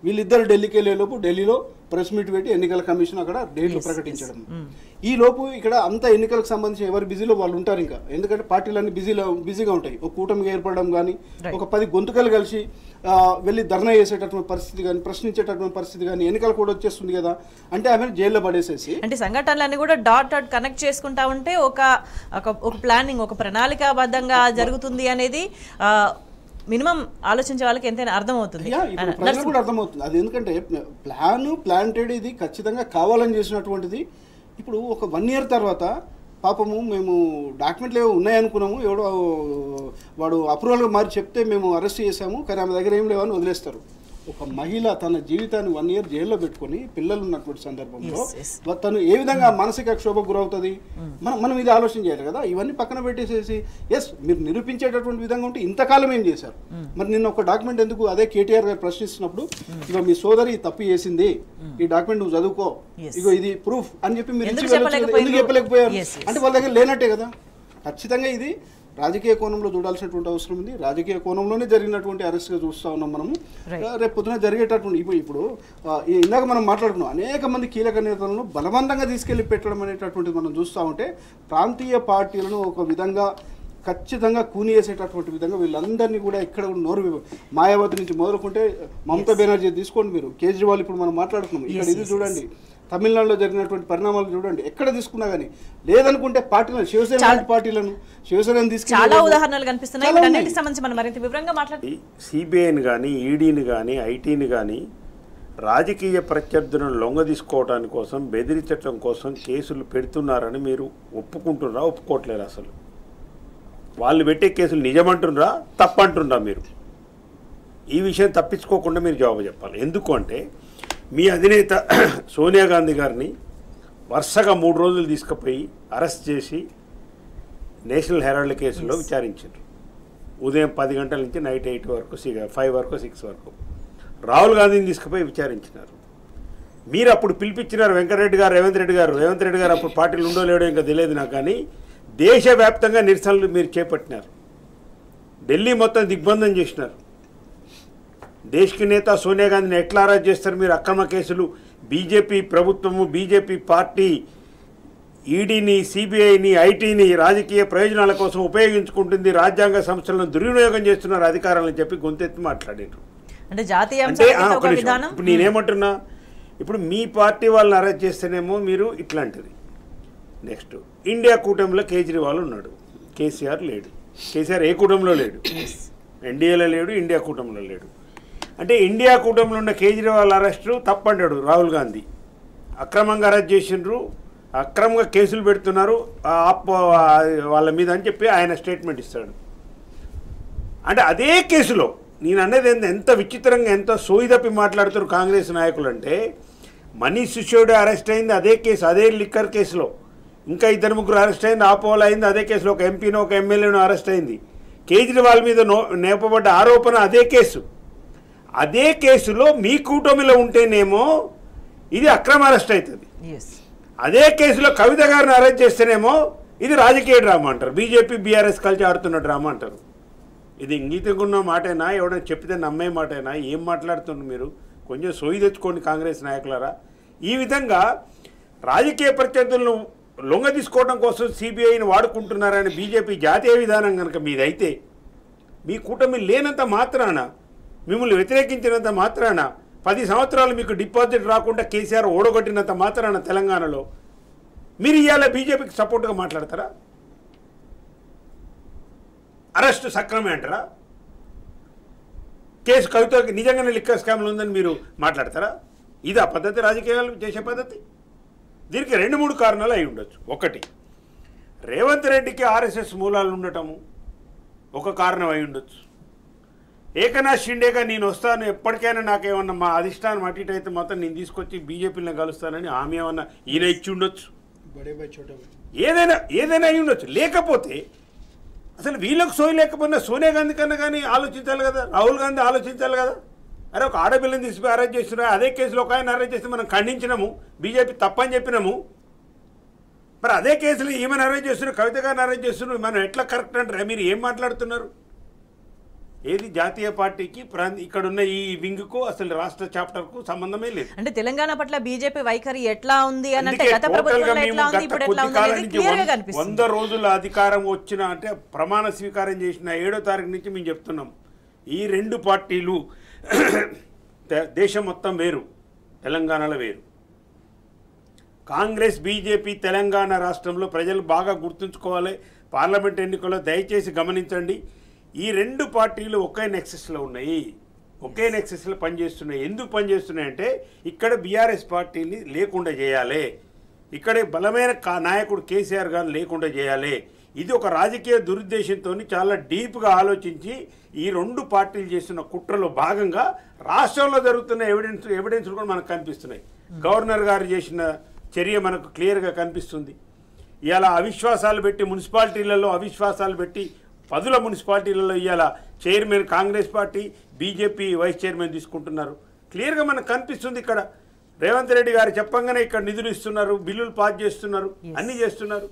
వీళ్ళిద్దరు ఢిల్లీకి వెళ్ళేలోపు ఢిల్లీలో ప్రెస్ మీట్ పెట్టి ఎన్నికల కమిషన్ అక్కడ డేట్లు ప్రకటించడం. ఈ లోపు ఇక్కడ అంతా ఎన్నికలకు సంబంధించి ఎవరు బిజీలో వాళ్ళు ఉంటారు. ఇంకా ఎందుకంటే పార్టీలన్నీ బిజీగా ఉంటాయి. ఒక కూటమిగా ఏర్పడడం కానీ, ఒక 10 గొంతుకలు కలిసి వెళ్ళి ధర్నా చేసేటటువంటి పరిస్థితి కానీ, ప్రశ్నించేటటువంటి పరిస్థితి కానీ, ఎన్నికలు కూడా వచ్చేస్తుంది కదా. అంటే ఆమె జైల్లో పడేసేసి అంటే సంఘటనలన్నీ కూడా డాట్ కనెక్ట్ చేసుకుంటా ఉంటే ఒక ప్లానింగ్, ఒక ప్రణాళికాబద్ధంగా జరుగుతుంది అనేది మినిమం ఆలోచించే వాళ్ళకి ఎంతైనా అర్థమవుతుంది, ప్రజలకు కూడా అర్థమవుతుంది. అది ఎందుకంటే ప్లాంటెడ్ ఇది ఖచ్చితంగా కావాలని చేసినటువంటిది. ఇప్పుడు ఒక 1 year తర్వాత పాపము మేము డాక్యుమెంట్లు ఏవో ఉన్నాయనుకున్నాము, ఎవడో వాడు అప్రూవల్గా మారి చెప్తే మేము అరెస్ట్ చేసాము, కానీ ఆమె దగ్గర ఏం లేవని వదిలేస్తారు. ఒక మహిళ తన జీవితాన్ని 1 year జైల్లో పెట్టుకొని పిల్లలు ఉన్నటువంటి సందర్భంలో Yes. తను ఏ విధంగా మానసిక క్షోభకు గురవుతుంది, మనం ఇది ఆలోచన చేయాలి కదా. ఇవన్నీ పక్కన పెట్టేసేసి ఎస్ మీరు నిరూపించేటటువంటి విధంగా ఉంటే ఇంతకాలం ఏం చేశారు, మరి నిన్న ఒక డాక్యుమెంట్ ఎందుకు అదే కేటీఆర్ గారు ప్రశ్నిస్తున్నప్పుడు ఇగో మీ సోదరి తప్పు చేసింది, ఈ డాక్యుమెంట్ నువ్వు చదువుకో, ఇగో ఇది ప్రూఫ్ అని చెప్పి మీరు ఎందుకు ఎందుకు చెప్పలేకపోయారు? Yes. అంటే వాళ్ళ దగ్గర లేనట్టే కదా. ఖచ్చితంగా ఇది రాజకీయ కోణంలో చూడాల్సినటువంటి అవసరం ఉంది. రాజకీయ కోణంలోనే జరిగినటువంటి అరెస్ట్గా చూస్తూ ఉన్నాం మనము. రేపు పొద్దున జరిగేటటువంటి ఇప్పుడు ఇందాక మనం మాట్లాడుకున్నాం, అనేక మంది కీలక నేతలను బలవంతంగా తీసుకెళ్లి పెట్టడం అనేటటువంటిది మనం చూస్తూ ఉంటే ప్రాంతీయ పార్టీలను ఒక విధంగా ఖచ్చితంగా కూని వేసేటటువంటి విధంగా వీళ్ళందరినీ కూడా ఎక్కడ నోరు మాయావతి నుంచి మొదలుకుంటే మమతా బెనర్జీ తీసుకోండి, మీరు కేజ్రీవాల్ ఇప్పుడు మనం మాట్లాడుకున్నాం, ఇక్కడ ఇది చూడండి, తమిళనాడులో జరిగినటువంటి పరిణామాలు చూడండి, ఎక్కడ తీసుకున్నా కానీ లేదనుకుంటే పార్టీలను శివసేన పార్టీలను చాలా ఉదాహరణలు కనిపిస్తున్నాయి. వీటన్నిటికి సంబంధించి మనం మరింత వివరంగా మాట్లాడుతున్నాం. సిబిఐని కానీ ఈడీని కానీ ఐటీని కానీ రాజకీయ ప్రత్యర్థులను లొంగ తీసుకోవడానికి కోసం బెదిరించడం కోసం కేసులు పెడుతున్నారని మీరు ఒప్పుకుంటున్నారా ఒప్పుకోవట్లేరు? అసలు వాళ్ళు పెట్టే కేసులు నిజమంటున్నారా తప్పంటున్నారా? మీరు ఈ విషయం తప్పించుకోకుండా మీరు జవాబు చెప్పాలి. ఎందుకు అంటే మీ అధినేత సోనియా గాంధీ గారిని వరుసగా 3 రోజులు తీసుకుపోయి అరెస్ట్ చేసి నేషనల్ హెరాల్డ్ కేసులో విచారించారు. ఉదయం 10 గంటల నుంచి నైట్ 8 వరకు 5 వరకు 6 వరకు. రాహుల్ గాంధీని తీసుకుపోయి విచారించినారు. మీరు అప్పుడు పిలిపించినారు వెంకటరెడ్డి గారు, రేవంత్ రెడ్డి గారు అప్పుడు పార్టీలు ఉండో లేడో ఇంకా తెలియదు నాకు, కానీ దేశవ్యాప్తంగా నిరసనలు మీరు చేపట్టినారు. ఢిల్లీ మొత్తం దిగ్బంధం చేసినారు. దేశకి నేత సోనియా గాంధీని ఎట్లా అరెస్ట్ చేస్తారు మీరు? అక్రమ కేసులు బీజేపీ ప్రభుత్వము, బీజేపీ పార్టీ ఈడీని, సిబిఐని, ఐటీని రాజకీయ ప్రయోజనాల కోసం ఉపయోగించుకుంటుంది, రాజ్యాంగ సంస్థలను దుర్వినియోగం చేస్తున్నారు అధికారాలని చెప్పి గొంతెత్తి మాట్లాడారు. అంటే జాతీయ ఇప్పుడు నేనేమంటున్నా, ఇప్పుడు మీ పార్టీ వాళ్ళని అరెస్ట్ చేస్తేనేమో మీరు ఇట్లాంటిది. నెక్స్ట్ ఇండియా కూటమిలో కేజ్రీవాల్ ఉన్నాడు, కేసీఆర్ లేడు. కేసీఆర్ ఏ కూటమిలో లేడు, ఎన్డీఏలో లేడు, ఇండియా కూటమిలో లేడు. అంటే ఇండియా కూటమిలో ఉన్న కేజ్రీవాల్ అరెస్టు తప్పంటాడు రాహుల్ గాంధీ. అక్రమంగా అరెస్ట్ చేసిండ్రు, అక్రమంగా కేసులు పెడుతున్నారు వాళ్ళ మీద అని చెప్పి ఆయన స్టేట్మెంట్ ఇస్తాడు. అంటే అదే కేసులో నేను అనేది ఎంత విచిత్రంగా ఎంత సోయి మాట్లాడుతారు కాంగ్రెస్ నాయకులు అంటే, మనీష్ సిసోడియా అరెస్ట్ అయింది అదే కేసు, అదే లిక్కర్ కేసులో. ఇంకా 2-3 అరెస్ట్ అయింది, ఆపోవాల్ అయింది అదే కేసులో. ఒక ఎంపీనో ఒక ఎమ్మెల్యేనో అరెస్ట్ అయింది. కేజ్రీవాల్ మీద నేపబడ్డ ఆరోపణ అదే కేసు. అదే కేసులో మీ కూటమిలో ఉంటేనేమో ఇది అక్రమ అరెస్ట్ అవుతుంది. అదే కేసులో కవిత గారిని అరెస్ట్ చేస్తేనేమో ఇది రాజకీయ డ్రామా అంటారు. బీజేపీ బీఆర్ఎస్ కలిసి ఆడుతున్న డ్రామా అంటారు. ఇది ఇంగితంగా ఉన్న మాటేనా? ఎవడైనా చెప్తే నమ్మే మాటేనా? ఏం మాట్లాడుతున్నారు మీరు? కొంచెం సోయి తెచ్చుకోండి కాంగ్రెస్ నాయకులారా. ఈ విధంగా రాజకీయ ప్రత్యర్థులను లొంగ తీసుకోవడం కోసం సిబిఐని వాడుకుంటున్నారని బీజేపీ జాతీయ విధానం కనుక మీదైతే, మీ కూటమి లేనంత మాత్రాన, మిమ్మల్ని వ్యతిరేకించినంత మాత్రాన, 10 సంవత్సరాలు మీకు డిపాజిట్ రాకుండా కేసీఆర్ ఓడగొట్టినంత మాత్రాన తెలంగాణలో మీరు ఇవాళ బీజేపీకి సపోర్ట్గా మాట్లాడతారా? అరెస్టు సక్రమే అంటారా? కేసు కవితకి నిజంగానే లిక్కర్ స్కామ్లు ఉందని మీరు మాట్లాడతారా? ఇది ఆ పద్ధతి, రాజకీయాలు చేసే పద్ధతి? దీనికి 2-3 కారణాలు అయి ఉండొచ్చు. ఒకటి, రేవంత్ రెడ్డికి ఆర్ఎస్ఎస్ మూలాలు ఉండటము ఒక కారణం అయి ఉండొచ్చు. ఏకనాథ్ షిండేగా నేను వస్తాను, ఎప్పటికైనా నాకేమన్నా మా అధిష్టానం అటు ఇటు అయితే మొత్తం నేను తీసుకొచ్చి బీజేపీని కలుస్తానని ఆమె ఏమన్నా ఈయన ఇచ్చి ఉండొచ్చు. ఏదైనా అయి ఉండొచ్చు. లేకపోతే అసలు వీళ్ళకు సోయి లేకపోయినా సోనియా గాంధీ కన్నా కానీ ఆలోచించాలి కదా, రాహుల్ గాంధీ ఆలోచించాలి కదా. అరే ఒక ఆడపిల్లని తీసుకుపోయి అరెస్ట్ చేస్తున్నారు, అదే కేసులో ఒక ఆయన అరెస్ట్ చేస్తే మనం ఖండించినాము, బీజేపీ తప్పని చెప్పినాము. మరి అదే కేసులో ఏమైనా అరెస్ట్ చేస్తున్నారు, కవిత గారిని అరెస్ట్ చేస్తున్నారు, మనం ఎట్లా కరెక్ట్ అంటారా? మీరు ఏం మాట్లాడుతున్నారు? ఏది జాతీయ పార్టీకి ఇక్కడున్న ఈ వింగ్కు అసలు రాష్ట్ర చాప్టర్కు సంబంధమే లేదు. అంటే తెలంగాణ పట్ల బీజేపీ వైఖరి ఎట్లా ఉంది అని అంటే గత ప్రభుత్వంలో ఎట్లా ఉంది, ఇప్పుడు ఎట్లా ఉంది అనేది క్లియర్గా కనిపిస్తుంది. 100 రోజుల అధికారం వచ్చిన అంటే ప్రమాణ స్వీకారం చేసిన 7వ తారీఖు నుంచి మేము చెప్తున్నాం, ఈ 2 పార్టీలు దేశం మొత్తం వేరు, తెలంగాణలో వేరు. కాంగ్రెస్ బీజేపీ తెలంగాణ రాష్ట్రంలో ప్రజలు బాగా గుర్తుంచుకోవాలి. పార్లమెంట్ ఎన్నికల్లో దయచేసి గమనించండి, ఈ 2 పార్టీలు ఒకే నెక్సెస్లో ఉన్నాయి, ఒకే నెక్సెస్లో పనిచేస్తున్నాయి. ఎందుకు పనిచేస్తున్నాయంటే ఇక్కడ బీఆర్ఎస్ పార్టీని లేకుండా చేయాలి, ఇక్కడ బలమైన నాయకుడు కేసీఆర్ గారిని లేకుండా చేయాలి, ఇది ఒక రాజకీయ దురుద్దేశంతో చాలా డీప్గా ఆలోచించి ఈ రెండు పార్టీలు చేస్తున్న కుట్రలో భాగంగా రాష్ట్రంలో జరుగుతున్న ఎవిడెన్స్ కూడా మనకు కనిపిస్తున్నాయి. గవర్నర్ గారు చేసిన చర్య మనకు క్లియర్గా కనిపిస్తుంది. ఇవాళ అవిశ్వాసాలు పెట్టి మున్సిపాలిటీలలో అవిశ్వాసాలు పెట్టి 10 మున్సిపాలిటీలలో ఇవాళ chairman Congress party BJP vice chairman తీసుకుంటున్నారు. క్లియర్గా మనకు కనిపిస్తుంది. ఇక్కడ రేవంత్ రెడ్డి గారు చెప్పంగానే ఇక్కడ నిధులు ఇస్తున్నారు, బిల్లులు పాస్ చేస్తున్నారు, అన్నీ చేస్తున్నారు.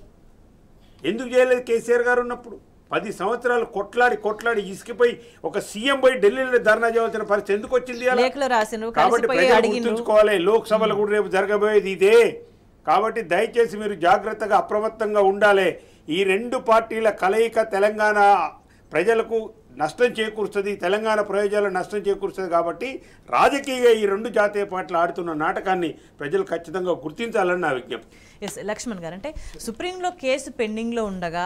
ఎందుకు చేయలేదు కేసీఆర్ గారు ఉన్నప్పుడు? 10 సంవత్సరాలు కొట్లాడి ఇసుకిపోయి ఒక సీఎం పోయి ఢిల్లీలో ధర్నా చేయవలసిన పరిస్థితి ఎందుకు వచ్చింది? కాబట్టి ప్రజలు గుర్తుంచుకోవాలి, లోక్సభలో కూడా రేపు జరగబోయేది ఇదే. కాబట్టి దయచేసి మీరు జాగ్రత్తగా అప్రమత్తంగా ఉండాలి. ఈ రెండు పార్టీల కలయిక తెలంగాణ ప్రజలకు నష్టం చేకూరుస్తుంది, తెలంగాణ ప్రయోజనాలకు నష్టం చేకూరుస్తుంది. కాబట్టి రాజకీయంగా ఈ రెండు జాతీయ పార్టీలు ఆడుతున్న నాటకాన్ని ప్రజలు ఖచ్చితంగా గుర్తించాలని నా విజ్ఞప్తి. ఎస్ లక్ష్మణ్ గారు, అంటే సుప్రీంలో కేసు పెండింగ్లో ఉండగా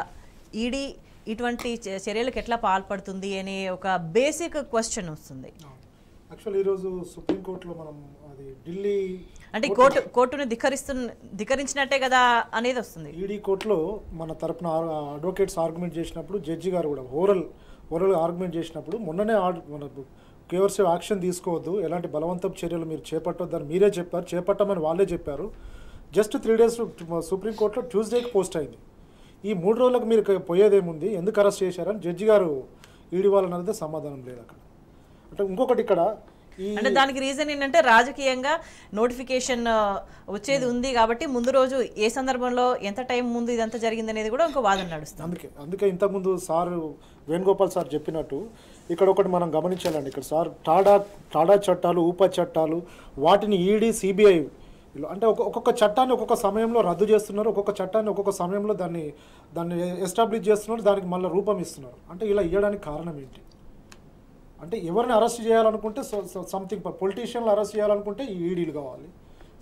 ఈడీ ఇటువంటి చర్యలకు ఎట్లా పాల్పడుతుంది అనే ఒక బేసిక్ క్వశ్చన్ వస్తుంది. యాక్చువల్లీ ఈరోజు సుప్రీంకోర్టులో మనం అది ఢిల్లీ అంటే కోర్టును ధిక్కరించినట్టే కదా అనేది వస్తుంది. ఈడీ కోర్టులో మన తరపున అడ్వకేట్స్ ఆర్గ్యుమెంట్ చేసినప్పుడు జడ్జి గారు కూడా ఓరల్ ఆర్గ్యుమెంట్ చేసినప్పుడు మొన్ననే మన కోర్సివ్ యాక్షన్ తీసుకోవద్దు, ఎలాంటి బలవంతపు చర్యలు మీరు చేపట్టొద్దని మీరే చెప్పారు, చేపట్టమని వాళ్ళే చెప్పారు. జస్ట్ 3 days సుప్రీంకోర్టులో ట్యూస్డేకి పోస్ట్ అయింది. ఈ 3 రోజులకు మీరు పోయేదేముంది, ఎందుకు అరెస్ట్ చేశారని జడ్జి గారు ఈడీ వాళ్ళని అడిగితే సమాధానం లేదు అక్కడ. అంటే ఇంకొకటి ఇక్కడ అంటే దానికి రీజన్ ఏంటంటే రాజకీయంగా నోటిఫికేషన్ వచ్చేది ఉంది కాబట్టి ముందు రోజు ఏ సందర్భంలో ఎంత టైం ముందు ఇదంతా జరిగింది అనేది కూడా ఇంకో వాదన నడుస్తుంది. అందుకే ఇంతకుముందు సార్ వేణుగోపాల్ సార్ చెప్పినట్టు ఇక్కడ ఒకటి మనం గమనించాలండి. ఇక్కడ సార్ టాడా చట్టాలు, ఊపా చట్టాలు, వాటిని ఈడీ సిబిఐ అంటే ఒక్కొక్క చట్టాన్ని ఒక్కొక్క సమయంలో రద్దు చేస్తున్నారు, ఒక్కొక్క చట్టాన్ని ఒక్కొక్క సమయంలో దాన్ని ఎస్టాబ్లిష్ చేస్తున్నారు, దానికి మళ్ళీ రూపం ఇస్తున్నారు. అంటే ఇలా ఇవ్వడానికి కారణం ఏంటి? అంటే ఎవరిని అరెస్ట్ చేయాలనుకుంటే సంథింగ్ పొలిటీషియన్లు అరెస్ట్ చేయాలనుకుంటే ఈ ఈడీలు కావాలి,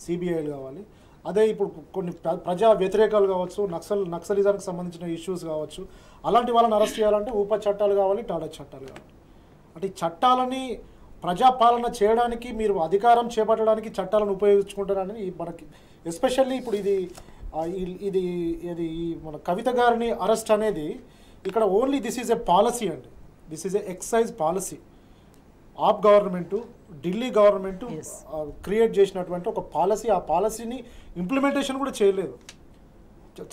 సిబిఐలు కావాలి. అదే ఇప్పుడు కొన్ని ప్రజా వ్యతిరేకాలు కావచ్చు, నక్సలిజానికి సంబంధించిన ఇష్యూస్ కావచ్చు, అలాంటి వాళ్ళని అరెస్ట్ చేయాలంటే ఉప చట్టాలు కావాలి, టాడా చట్టాలు కావాలి. అంటే ఈ చట్టాలని ప్రజాపాలన చేయడానికి మీరు అధికారం చేపట్టడానికి చట్టాలను ఉపయోగించుకుంటారని మనకి ఎస్పెషల్లీ ఇప్పుడు ఇది మన కవిత గారిని అరెస్ట్ అనేది ఇక్కడ only this is a policy అండి. This is a excise policy. AAP government, Delhi government create చేసినటువంటి ఒక పాలసీ. ఆ పాలసీని ఇంప్లిమెంటేషన్ కూడా చేయలేదు.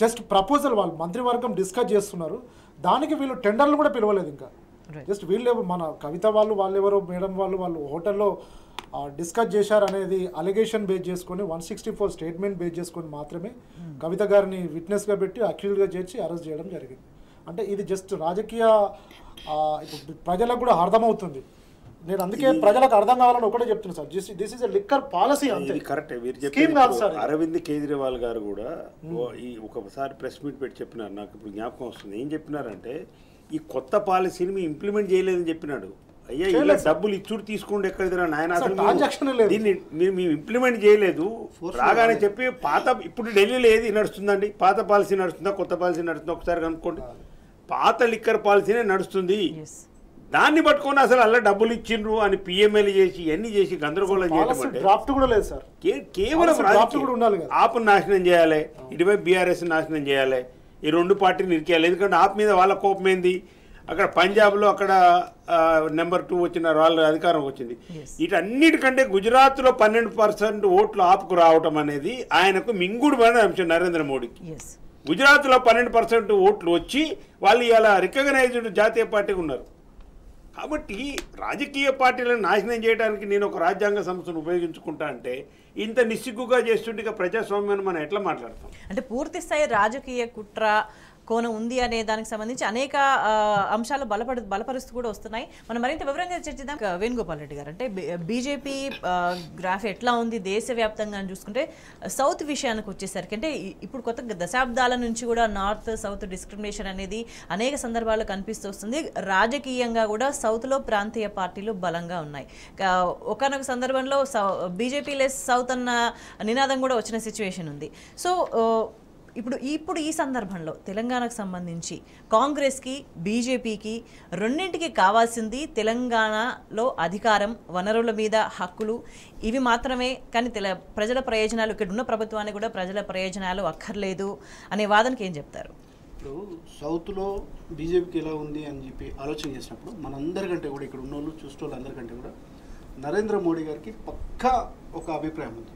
జస్ట్ ప్రపోజల్ వాళ్ళు మంత్రివర్గం డిస్కస్ చేస్తున్నారు, దానికి వీళ్ళు టెండర్లు కూడా పిలవలేదు ఇంకా. జస్ట్ వీళ్ళు మన కవిత వాళ్ళెవరో మేడం వాళ్ళు హోటల్లో డిస్కస్ చేశారు అనేది అలిగేషన్ బేస్ చేసుకొని 164 స్టేట్మెంట్ బేస్ చేసుకొని మాత్రమే కవిత గారిని విట్నెస్గా పెట్టి అక్యూజ్డ్గా చేర్చి అరెస్ట్ చేయడం జరిగింది. అంటే ఇది జస్ట్ రాజకీయ ప్రజలకు కూడా అర్థమవుతుంది. నేను అందుకే ప్రజలకు అర్థం కావాలని ఒకటే చెప్తున్నా sir, this is a liquor policy. అంతే కరెక్ట్. మీరు చెప్పారు. అరవింద్ కేజ్రీవాల్ గారు కూడా ఈ ఒకసారి ప్రెస్ మీట్ పెట్టి చెప్పినారు, నాకు ఇప్పుడు జ్ఞాపకం వస్తుంది. ఏం చెప్పినారంటే ఈ కొత్త పాలసీని మేము ఇంప్లిమెంట్ చేయలేదని చెప్పినాడు. అయ్యా ఇలా డబ్బులు ఇచ్చుడు తీసుకోండి ఎక్కడ నాయన, అసలు దీన్ని మేము ఇంప్లిమెంట్ చేయలేదు రాగానే చెప్పి ఇప్పుడు ఢిల్లీలో ఏది నడుస్తుందండి? పాత పాలసీ నడుస్తుందా, కొత్త పాలసీ నడుస్తుందా ఒకసారి కనుక్కోండి. పాత లిక్కర్ పాలసీనే నడుస్తుంది. దాన్ని పట్టుకొని అసలు అలా డబ్బులు ఇచ్చిండ్రు అని పిఎంఎల్ చేసి ఇవన్నీ చేసి గందరగోళం చేయడం అంటే కేవలం ఆప్ నాశనం చేయాలి, ఇటువైపు బీఆర్ఎస్ నాశనం చేయాలి, ఈ రెండు పార్టీని ఇరికేయాలి. ఎందుకంటే ఆప్ మీద వాళ్ళ కోపం ఏంది? అక్కడ పంజాబ్లో అక్కడ నెంబర్ 2 వచ్చిన వాళ్ళ అధికారం వచ్చింది. వీటన్నిటికంటే గుజరాత్లో 12% ఓట్లు ఆపుకు రావటం అనేది ఆయనకు మింగుడుమైన అంశం నరేంద్ర మోడీకి. గుజరాత్లో 12% ఓట్లు వచ్చి వాళ్ళు ఇలా రికగ్నైజ్డ్ జాతీయ పార్టీగా ఉన్నారు. కాబట్టి రాజకీయ పార్టీలను నాశనం చేయడానికి నేను ఒక రాజ్యాంగ సంస్థను ఉపయోగించుకుంటా అంటే ఇంత నిస్సిగ్గుగా చేస్తుంటే ప్రజాస్వామ్యాన్ని మనం ఎట్లా మాట్లాడతాం? అంటే పూర్తి స్థాయి రాజకీయ కుట్ర కోణం ఉంది అనే దానికి సంబంధించి అనేక అంశాలు బలపరుస్తూ కూడా వస్తున్నాయి. మనం మరింత వివరంగా చర్చిద్దాం. వేణుగోపాల్ రెడ్డి గారు, అంటే బీజేపీ గ్రాఫ్ ఎట్లా ఉంది దేశవ్యాప్తంగా చూసుకుంటే సౌత్ విషయానికి వచ్చేసరికి, అంటే ఇప్పుడు కొత్త దశాబ్దాల నుంచి కూడా నార్త్ సౌత్ డిస్క్రిమినేషన్ అనేది అనేక సందర్భాల్లో కనిపిస్తూ వస్తుంది. రాజకీయంగా కూడా సౌత్లో ప్రాంతీయ పార్టీలు బలంగా ఉన్నాయి. ఒకనొక సందర్భంలో బీజేపీ లెస్ సౌత్ అన్న నినాదం కూడా వచ్చిన సిచ్యువేషన్ ఉంది. సో ఇప్పుడు ఈ సందర్భంలో తెలంగాణకు సంబంధించి కాంగ్రెస్కి బీజేపీకి రెండింటికి కావాల్సింది తెలంగాణలో అధికారం, వనరుల మీద హక్కులు, ఇవి మాత్రమే. కానీ ప్రజల ప్రయోజనాలు, ఇక్కడ ఉన్న ప్రభుత్వానికి కూడా ప్రజల ప్రయోజనాలు అక్కర్లేదు అనే వాదనకి ఏం చెప్తారు? ఇప్పుడు సౌత్లో బీజేపీకి ఎలా ఉంది అని చెప్పి ఆలోచన చేసినప్పుడు మనందరికంటే కూడా ఇక్కడ ఉన్న వాళ్ళు చూసే వాళ్ళు అందరికంటే కూడా నరేంద్ర మోడీ గారికి పక్కా ఒక అభిప్రాయం ఉంది.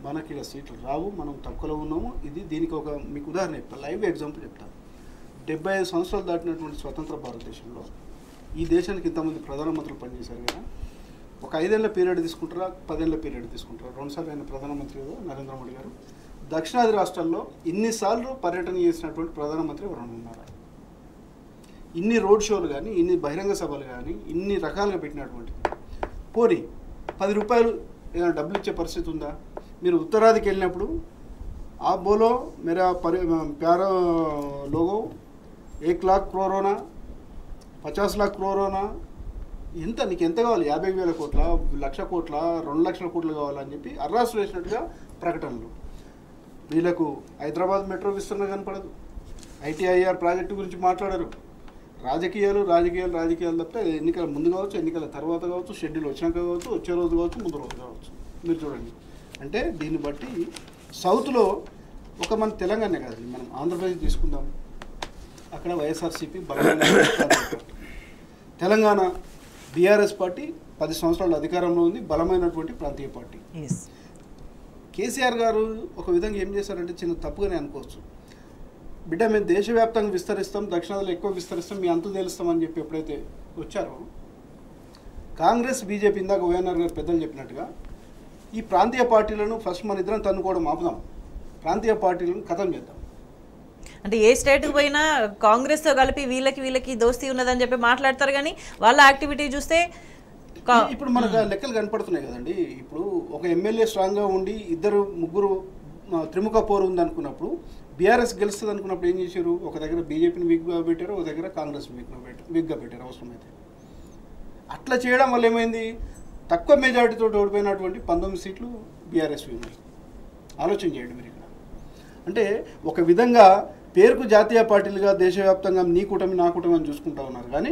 మనకి ఇలా సీట్లు రావు, మనం తక్కువలో ఉన్నాము. ఇది దీనికి ఒక మీకు ఉదాహరణ చెప్తాను, లైవ్ ఎగ్జాంపుల్ చెప్తాను. 75 సంవత్సరాలు దాటినటువంటి స్వతంత్ర భారతదేశంలో ఈ దేశానికి ఇంతమంది ప్రధానమంత్రులు పనిచేశారు కదా, ఒక 5 ఏళ్ల పీరియడ్ తీసుకుంటారా 10 ఏళ్ల పీరియడ్ తీసుకుంటారా? 2 సార్లు ఆయన ప్రధానమంత్రి కదా నరేంద్ర మోడీ గారు. దక్షిణాది రాష్ట్రాల్లో ఇన్నిసార్లు పర్యటన చేసినటువంటి ప్రధానమంత్రి ఎవరైనా ఉన్నారా? ఇన్ని రోడ్ షోలు కానీ, ఇన్ని బహిరంగ సభలు కానీ, ఇన్ని రకాలుగా పెట్టినటువంటి పోనీ 10 రూపాయలు ఏదైనా డబ్బులు ఇచ్చే పరిస్థితి ఉందా? మీరు ఉత్తరాదికి వెళ్ళినప్పుడు ఆ బోలో మేరా ప్యారా లోగో 1 लाख करोड़ होना 50 लाख करोड़ होना, ఎంత నీకు ఎంత కావాలి? 50,000 కోట్ల, 1,00,000 కోట్ల, 2,00,000 కోట్లు కావాలని చెప్పి అర్రాసు వేసినట్టుగా ప్రకటనలు. వీళ్ళకు హైదరాబాద్ మెట్రో విస్తరణ కనపడదు, ఐటీఐఆర్ ప్రాజెక్టు గురించి మాట్లాడరు. రాజకీయాలు తప్ప ఎన్నికల ముందు కావచ్చు, ఎన్నికల తర్వాత కావచ్చు, షెడ్యూల్ వచ్చినాక కావచ్చు, వచ్చే రోజు కావచ్చు, ముందు రోజు కావచ్చు. మీరు చూడండి, అంటే దీన్ని బట్టి సౌత్లో ఒక మన తెలంగాణ కాదండి, మనం ఆంధ్రప్రదేశ్ తీసుకుందాం. అక్కడ వైఎస్ఆర్సీపీ బలమైన పార్టీ. తెలంగాణ బీఆర్ఎస్ పార్టీ 10 సంవత్సరాల అధికారంలో ఉంది, బలమైనటువంటి ప్రాంతీయ పార్టీ. కేసీఆర్ గారు ఒక విధంగా ఏం చేశారంటే చిన్న తప్పుగానే అనుకోవచ్చు. బిడ్డ మేము దేశవ్యాప్తంగా విస్తరిస్తాం, దక్షిణాదిలో ఎక్కువ విస్తరిస్తాం, మీ అంతు తెలుస్తామని చెప్పి ఎప్పుడైతే వచ్చారో కాంగ్రెస్ బీజేపీ, ఇందాక వైఎన్ఆర్ గారు పెద్దలు చెప్పినట్టుగా ఈ ప్రాంతీయ పార్టీలను ఫస్ట్ మన ఇద్దరం తన్నుకోవడం ఆపుదాం, ప్రాంతీయ పార్టీలను ఖతం చేద్దాం. అంటే ఏ స్టేట్కి పోయినా కాంగ్రెస్తో కలిపి వీళ్ళకి దోస్తీ ఉన్నదని చెప్పి మాట్లాడతారు, కానీ వాళ్ళ యాక్టివిటీ చూస్తే ఇప్పుడు మనకు లెక్కలు కనపడుతున్నాయి కదండి. ఇప్పుడు ఒక ఎమ్మెల్యే స్ట్రాంగ్గా ఉండి 2-3 త్రిముఖ పోరు ఉంది అనుకున్నప్పుడు, బీఆర్ఎస్ గెలుస్తుంది అనుకున్నప్పుడు ఏం చేశారు? ఒక దగ్గర బీజేపీని వీక్గా పెట్టారు, ఒక దగ్గర కాంగ్రెస్ వీక్గా పెట్టారు అవసరమైతే. అట్లా చేయడం వల్ల ఏమైంది? తక్కువ మెజార్టీతో ఓడిపోయినటువంటి 19 సీట్లు బీఆర్ఎస్ ఉన్నాయి. ఆలోచన చేయండి మీరు ఇక్కడ. అంటే ఒక విధంగా పేరుకు జాతీయ పార్టీలుగా దేశవ్యాప్తంగా నీ కూటమి నా కూటమి అని చూసుకుంటా ఉన్నారు, కానీ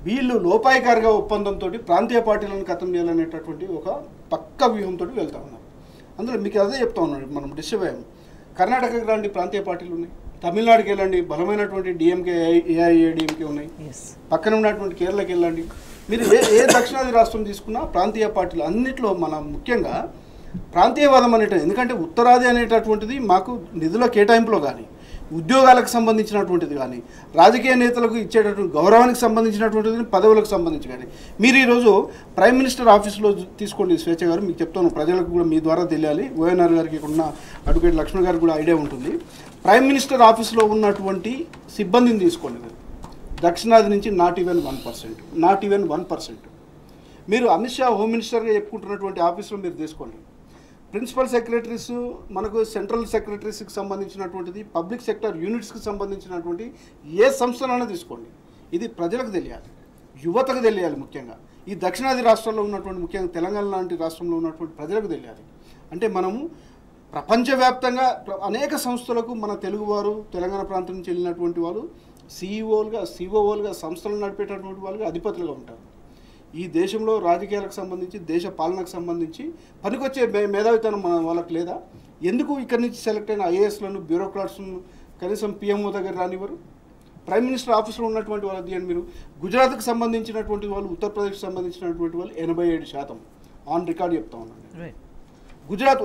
వీళ్ళు లోపాయికారిగా ఒప్పందంతో ప్రాంతీయ పార్టీలను ఖతం చేయాలనేటటువంటి ఒక పక్క వ్యూహంతో వెళ్తూ ఉన్నారు. అందులో మీకు అదే చెప్తా ఉన్నాడు, మనం డిస్టర్బ్ అయ్యాము. కర్ణాటకకి రండి, ప్రాంతీయ పార్టీలు ఉన్నాయి. తమిళనాడుకి వెళ్ళండి, బలమైనటువంటి డిఎంకే ఏఐఏడిఎంకే ఉన్నాయి. పక్కన ఉన్నటువంటి కేరళకి వెళ్ళండి. మీరు ఏ దక్షిణాది రాష్ట్రం తీసుకున్నా ప్రాంతీయ పార్టీలు అన్నింటిలో మనం ముఖ్యంగా ప్రాంతీయవాదం అనేటువంటి, ఎందుకంటే ఉత్తరాది అనేటటువంటిది మాకు నిధుల కేటాయింపులో కానీ, ఉద్యోగాలకు సంబంధించినటువంటిది కానీ, రాజకీయ నేతలకు ఇచ్చేటటువంటి గౌరవానికి సంబంధించినటువంటిది, పదవులకు సంబంధించి కానీ. మీరు ఈరోజు ప్రైమ్ మినిస్టర్ ఆఫీస్లో తీసుకోండి స్వేచ్ఛ గారు, మీకు చెప్తాను, ప్రజలకు కూడా మీ ద్వారా తెలియాలి. ఓఎన్ఆర్ గారికి ఉన్న అడ్వకేట్ లక్ష్మణ్ గారికి కూడా ఐడియా ఉంటుంది. ప్రైమ్ మినిస్టర్ ఆఫీస్లో ఉన్నటువంటి సిబ్బందిని తీసుకోండి. దక్షిణాది నుంచి నాట్ ఈవెన్ 1%. మీరు అమిత్ షా హోమ్ మినిస్టర్గా చెప్పుకుంటున్నటువంటి ఆఫీస్లో మీరు తీసుకోండి. ప్రిన్సిపల్ సెక్రటరీస్, మనకు సెంట్రల్ సెక్రటరీస్కి సంబంధించినటువంటిది, పబ్లిక్ సెక్టర్ యూనిట్స్కి సంబంధించినటువంటి ఏ సంస్థలైనా తీసుకోండి. ఇది ప్రజలకు తెలియాలి, యువతకు తెలియాలి. ముఖ్యంగా ఈ దక్షిణాది రాష్ట్రాల్లో ఉన్నటువంటి, ముఖ్యంగా తెలంగాణ లాంటి రాష్ట్రంలో ఉన్నటువంటి ప్రజలకు తెలియాలి. అంటే మనము ప్రపంచవ్యాప్తంగా అనేక సంస్థలకు మన తెలుగువారు, తెలంగాణ ప్రాంతం నుంచి వెళ్ళినటువంటి వాళ్ళు సిఓలుగా సంస్థలు నడిపేటటువంటి వాళ్ళుగా అధిపతులుగా ఉంటారు. ఈ దేశంలో రాజకీయాలకు సంబంధించి, దేశ పాలనకు సంబంధించి పనికొచ్చే మేధావితనం వాళ్ళకి లేదా? ఎందుకు ఇక్కడి నుంచి సెలెక్ట్ అయిన ఐఏఎస్లను, బ్యూరోక్రాట్స్ను కనీసం పిఎంఓ దగ్గర రానివ్వరు? ప్రైమ్ మినిస్టర్ ఆఫీస్లో ఉన్నటువంటి వాళ్ళు తీయండి మీరు. గుజరాత్కి సంబంధించినటువంటి వాళ్ళు, ఉత్తరప్రదేశ్కి సంబంధించినటువంటి వాళ్ళు 87% ఆన్ రికార్డ్ చెప్తా ఉన్నాను. గుజరాత్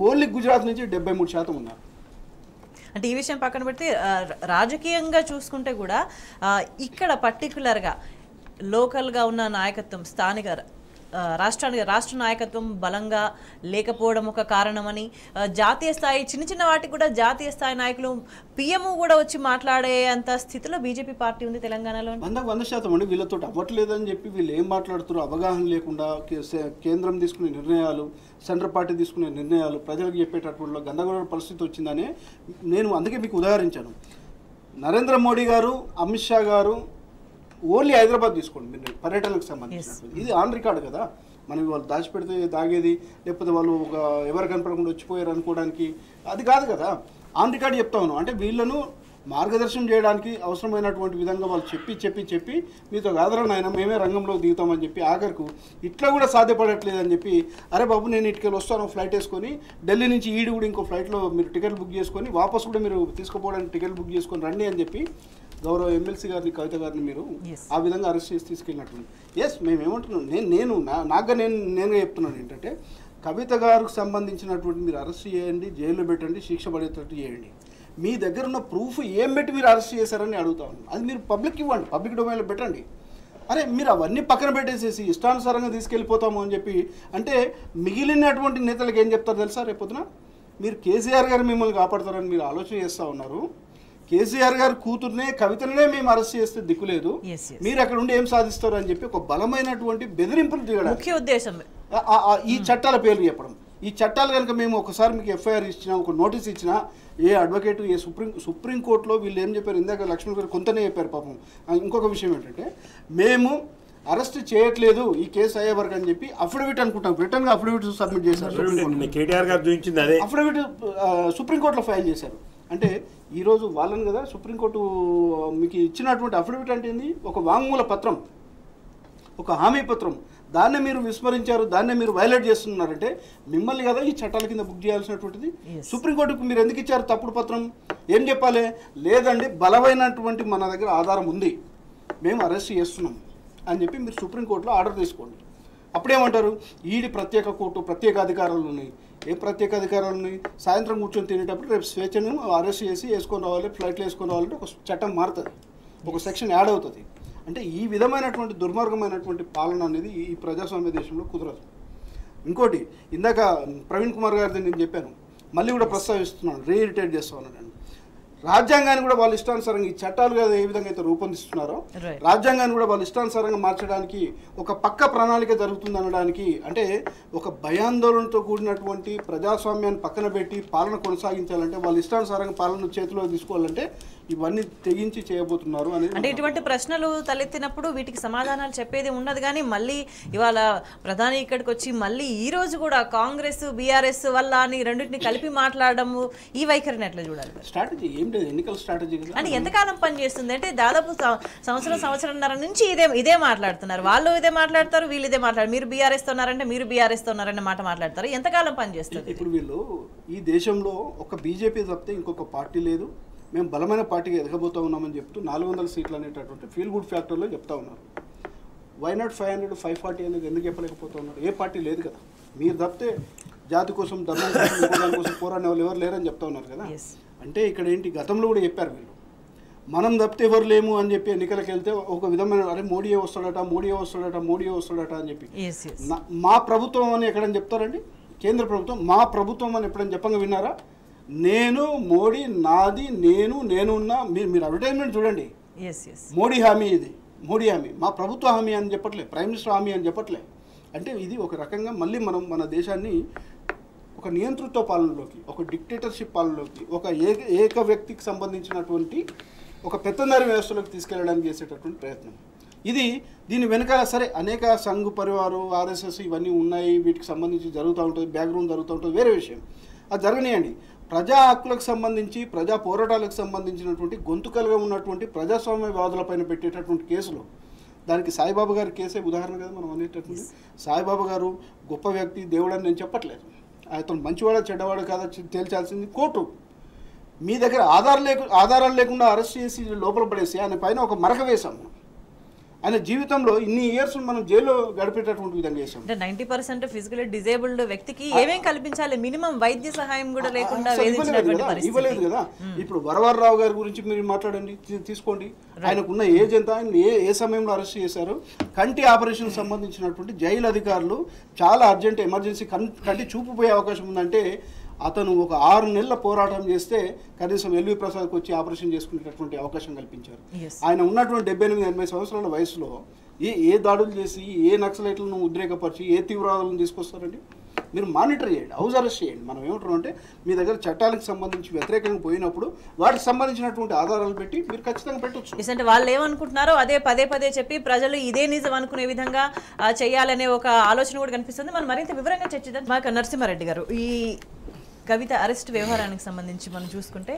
ఓన్లీ గుజరాత్ నుంచి 73% ఉన్నారు. అంటే ఈ విషయం పక్కన పెడితే రాజకీయంగా చూసుకుంటే కూడా ఇక్కడ పర్టికులర్గా లోకల్గా ఉన్న నాయకత్వం, స్థానిక రాష్ట్ర నాయకత్వం బలంగా లేకపోవడం ఒక కారణమని, జాతీయ స్థాయి చిన్న వాటికి కూడా జాతీయ స్థాయి నాయకులు, పిఎం కూడా వచ్చి మాట్లాడే అంత స్థితిలో బీజేపీ పార్టీ ఉంది తెలంగాణలో. 100% అండి. వీళ్ళతో అవ్వట్లేదని చెప్పి వీళ్ళు ఏం మాట్లాడుతారో అవగాహన లేకుండా కేంద్రం తీసుకునే నిర్ణయాలు, సెంట్రల్ పార్టీ తీసుకునే నిర్ణయాలు ప్రజలకు చెప్పేటటువంటి గందరగోళ పరిస్థితి వచ్చిందని నేను అందుకే మీకు ఉదాహరించాను. నరేంద్ర మోడీ గారు, అమిత్ షా గారు ఓన్లీ హైదరాబాద్ తీసుకోండి మీరు, పర్యటనకు సంబంధించినటువంటి. ఇది ఆన్ రికార్డు కదా. మనకి వాళ్ళు దాచిపెడితే దాగేది, లేకపోతే వాళ్ళు ఎవరు కనపడకుండా వచ్చిపోయారు అనుకోవడానికి అది కాదు కదా. ఆన్ రికార్డు చెప్తా ఉన్నాం. అంటే వీళ్ళను మార్గదర్శనం చేయడానికి అవసరమైనటువంటి విధంగా వాళ్ళు చెప్పి మీతో కాదరా నాయన మేమే రంగంలో దిగుతామని చెప్పి ఆఖరికి ఇట్లా కూడా సాధ్యపడట్లేదని చెప్పి అరే బాబు నేను ఇటుకెళ్ళి వస్తాను ఫ్లైట్ వేసుకొని ఢిల్లీ నుంచి ఈడు కూడా ఇంకో ఫ్లైట్లో మీరు టికెట్ బుక్ చేసుకొని వాపస్ కూడా మీరు తీసుకుపోవడానికి టికెట్ బుక్ చేసుకొని రండి అని చెప్పి గౌరవ ఎమ్మెల్సీ గారిని కవిత గారిని మీరు ఆ విధంగా అరెస్ట్ చేసి తీసుకెళ్ళినట్టు ఎస్ మేము ఏమంటున్నాం నేనుగా చెప్తున్నాను ఏంటంటే కవిత గారికి సంబంధించినటువంటి మీరు అరెస్ట్ చేయండి, జైల్లో పెట్టండి, శిక్ష పడేటట్టు చేయండి. మీ దగ్గర ఉన్న ప్రూఫ్ ఏం పెట్టి మీరు అరెస్ట్ చేశారని అడుగుతా ఉన్నాను. అది మీరు పబ్లిక్ ఇవ్వండి, పబ్లిక్ డొమైన్లో పెట్టండి. అరే మీరు అవన్నీ పక్కన పెట్టేసేసి ఇష్టానుసారంగా తీసుకెళ్ళిపోతాము అని చెప్పి అంటే మిగిలినటువంటి నేతలకు ఏం చెప్తారు తెలుసా? రేపొద్దున మీరు కేసీఆర్ గారు మిమ్మల్ని కాపాడతారని మీరు ఆలోచన చేస్తూ ఉన్నారు. కేసీఆర్ గారు కూతురునే కవితనే మేము అరెస్ట్ చేస్తే దిక్కులేదు, మీరు అక్కడ ఉండి ఏం సాధిస్తారు అని చెప్పి ఒక బలమైనటువంటి బెదిరింపులు దిగడం ముఖ్య ఉద్దేశం. ఈ చట్టాల పేర్లు చెప్పడం, ఈ చట్టాలు కనుక మేము ఒకసారి మీకు ఎఫ్ఐఆర్ ఇచ్చినా, ఒక నోటీస్ ఇచ్చినా, ఏ అడ్వకేట్ ఏ సుప్రీంకోర్టులో వీళ్ళు ఏం చెప్పారు, ఇందాక లక్ష్మణ్ గారు కొంతనే చెప్పారు పాపం. ఇంకొక విషయం ఏంటంటే మేము అరెస్ట్ చేయట్లేదు ఈ కేసు అయ్యే వరకు అని చెప్పి అఫిడవిట్ అనుకుంటాం, రిటర్న్గా అఫిడవిట్ సబ్మిట్ చేశారు. అఫిడవిట్ సుప్రీంకోర్టులో ఫైల్ చేశారు. అంటే ఈరోజు వాళ్ళని కదా సుప్రీంకోర్టు మీకు ఇచ్చినటువంటి అఫిడవిట్ అంటే ఏంది? ఒక వాంగ్మూల పత్రం, ఒక హామీ పత్రం. దాన్నే మీరు విస్మరించారు, దాన్నే మీరు వైలేట్ చేస్తున్నారంటే మిమ్మల్ని కదా ఈ చట్టాల కింద బుక్ చేయాల్సినటువంటిది. సుప్రీంకోర్టుకు మీరు ఎందుకు ఇచ్చారు తప్పుడు పత్రం? ఏం చెప్పాలి? లేదండి బలమైనటువంటి మన దగ్గర ఆధారం ఉంది, మేము అరెస్ట్ చేస్తున్నాం అని చెప్పి మీరు సుప్రీంకోర్టులో ఆర్డర్ తీసుకోండి. అప్పుడేమంటారు? ఈడి ప్రత్యేక కోర్టు, ప్రత్యేక అధికారాలు ఉన్నాయి. ఏ ప్రత్యేక అధికారాలు ఉన్నాయి? సాయంత్రం కూర్చొని తినేటప్పుడు రేపు స్వేచ్ఛను అరెస్ట్ చేసి వేసుకొని రావాలి, ఫ్లైట్లో వేసుకొని రావాలంటే ఒక చట్టం మారుతుంది, ఒక సెక్షన్ యాడ్ అవుతుంది. అంటే ఈ విధమైనటువంటి దుర్మార్గమైనటువంటి పాలన అనేది ఈ ప్రజాస్వామ్య దేశంలో కుదరదు. ఇంకోటి ఇందాక ప్రవీణ్ కుమార్ గారిది నేను చెప్పాను, మళ్ళీ కూడా ప్రస్తావిస్తున్నాను, రీఇరిటేట్ చేస్తా ఉన్నాను. రాజ్యాంగాన్ని కూడా వాళ్ళు ఇష్టానుసారంగా ఈ చట్టాలు కదా ఏ విధంగా అయితే రూపొందిస్తున్నారో రాజ్యాంగాన్ని కూడా వాళ్ళు ఇష్టానుసారంగా మార్చడానికి ఒక పక్క ప్రణాళిక జరుగుతుంది అనడానికి, అంటే ఒక భయాందోళనతో కూడినటువంటి ప్రజాస్వామ్యాన్ని పక్కన పెట్టి పాలన కొనసాగించాలంటే వాళ్ళు ఇష్టానుసారంగా పాలన చేతిలో తీసుకోవాలంటే ఇవన్నీ తెగించి చేయబోతున్నారు అనేది. అంటే ఇటువంటి ప్రశ్నలు తలెత్తినప్పుడు వీటికి సమాధానాలు చెప్పేది ఉండదు. కానీ మళ్ళీ ఇవాళ ప్రధాని ఇక్కడికి వచ్చి మళ్ళీ ఈ రోజు కూడా కాంగ్రెస్ బీఆర్ఎస్ వల్ల అని రెండింటిని కలిపి మాట్లాడము, ఈ వైఖరిని ఎట్లా చూడాలి? స్ట్రాటజీ ఏం లేదు, ఎన్నికల స్ట్రాటజీ అంటే ఎంతకాలం పనిచేస్తుంది అంటే దాదాపు సంవత్సరంన్నర నుంచి ఇదే మాట్లాడుతున్నారు. వాళ్ళు ఇదే మాట్లాడతారు, వీళ్ళు ఇదే మాట్లాడతారు. మీరు బీఆర్ఎస్ ఉన్నారంటే మీరు బీఆర్ఎస్ ఉన్నారన్న మాట మాట్లాడతారు. ఎంతకాలం పనిచేస్తుంది? ఇప్పుడు వీళ్ళు ఈ దేశంలో ఒక బీజేపీ తప్పితే ఇంకొక పార్టీ లేదు, మేము బలమైన పార్టీగా ఎదగబోతూ ఉన్నామని చెప్తూ 400 సీట్లు అనేటటువంటి ఫీల్ గుడ్ ఫ్యాక్టర్లో చెప్తా ఉన్నారు. వై నాట్ 500, 540 అనేది ఎందుకు చెప్పలేకపోతూ ఉన్నారు? ఏ పార్టీ లేదు కదా. మీరు తప్పితే జాతి కోసం, ధర్మం కోసం పోరాడే వాళ్ళు ఎవరు లేరని చెప్తా ఉన్నారు కదా. అంటే ఇక్కడ ఏంటి, గతంలో కూడా చెప్పారు వీళ్ళు మనం తప్పితే ఎవరు లేము అని చెప్పి ఎన్నికలకు వెళ్తే ఒక విధమైన అరే మోడీయే వస్తాడట అని చెప్పి మా ప్రభుత్వం అని ఎక్కడని చెప్తారండి? కేంద్ర ప్రభుత్వం మా ప్రభుత్వం అని ఎప్పుడైనా చెప్పంగా విన్నారా? నేను మోడీ, నాది, నేనున్నా. మీరు అడ్వర్టైజ్మెంట్ చూడండి, మోడీ హామీ, ఇది మోడీ హామీ, మా ప్రభుత్వ హామీ అని చెప్పట్లే, ప్రైమ్ మినిస్టర్ హామీ అని చెప్పట్లే. అంటే ఇది ఒక రకంగా మళ్ళీ మనం మన దేశాన్ని ఒక నియంతృత్వ పాలనలోకి, ఒక డిక్టేటర్షిప్ పాలనలోకి, ఒక ఏక వ్యక్తికి సంబంధించినటువంటి ఒక పెత్తందారి వ్యవస్థలోకి తీసుకెళ్ళడానికి చేసేటటువంటి ప్రయత్నం ఇది. దీని వెనకాల సరే అనేక సంఘ్ పరివారు, ఆర్ఎస్ఎస్ ఇవన్నీ ఉన్నాయి, వీటికి సంబంధించి జరుగుతూ ఉంటుంది, బ్యాక్గ్రౌండ్ జరుగుతూ ఉంటుంది, వేరే విషయం. అది జరగనియండి. ప్రజా హక్కులకు సంబంధించి, ప్రజా పోరాటాలకు సంబంధించినటువంటి గొంతుకలుగా ఉన్నటువంటి ప్రజాస్వామ్యవాదులపైన పెట్టేటటువంటి కేసులు, దానికి సాయిబాబా గారి కేసే ఉదాహరణ కదా మనం అనేటటువంటి. సాయిబాబా గారు గొప్ప వ్యక్తి, దేవుడు అని నేను చెప్పట్లేదు, అతను మంచివాడా చెడ్డవాడు కాదా తేల్చాల్సింది కోర్టు. మీ దగ్గర ఆధారాలు లేకుండా అరెస్ట్ చేసి లోపల పడేసి ఆయన పైన ఒక మరక వేశాము. ఆయన జీవితంలో ఇన్ని ఇయర్స్ మనం జైల్లో గడిపేటటువంటి విధంగా చేశాం. అంటే 90% ఫిజికల్లీ డిజేబుల్డ్ వ్యక్తికి ఏమేం కల్పించాలి? మినిమం వైద్య సహాయం కూడా లేకుండా ఇవ్వలేదు కదా. ఇప్పుడు వరవరరావు గారి గురించి మీరు మాట్లాడండి, తీసుకోండి. ఆయనకున్న ఏజ్ ఎంత, ఆయన ఏ సమయంలో అరెస్ట్ చేశారు? కంటి ఆపరేషన్ సంబంధించినటువంటి జైలు అధికారులు చాలా అర్జెంట్ ఎమర్జెన్సీ కంటి చూపు పోయే అవకాశం ఉందంటే అతను ఒక 6 నెలల పోరాటం చేస్తే కనీసం ఎల్వి ప్రసాద్కి వచ్చి ఆపరేషన్ చేసుకునేటటువంటి అవకాశం కల్పించారు. ఆయన ఉన్నటువంటి 78-80 సంవత్సరాల వయసులో ఏ దాడులు చేసి, ఏ నక్సలైట్లను ఉద్రేకపరిచి, ఏ తీవ్రవాదులను తీసుకొస్తారండి? మీరు మానిటర్ చేయండి, హౌస్ అరెస్ట్ చేయండి. మనం ఏమంటున్నాం అంటే మీ దగ్గర చట్టాలకు సంబంధించి వ్యతిరేకంగా పోయినప్పుడు వాటికి సంబంధించినటువంటి ఆధారాలు పెట్టి మీరు ఖచ్చితంగా పెట్టవచ్చు. అంటే వాళ్ళు ఏమనుకుంటున్నారో అదే పదే చెప్పి ప్రజలు ఇదే నిజం అనుకునే విధంగా చేయాలనే ఒక ఆలోచన కూడా కనిపిస్తుంది. మనం మరింత వివరంగా చర్చిద్దాం. మాకు నరసింహారెడ్డి గారు, ఈ కవిత అరెస్ట్ వ్యవహారానికి సంబంధించి మనం చూసుకుంటే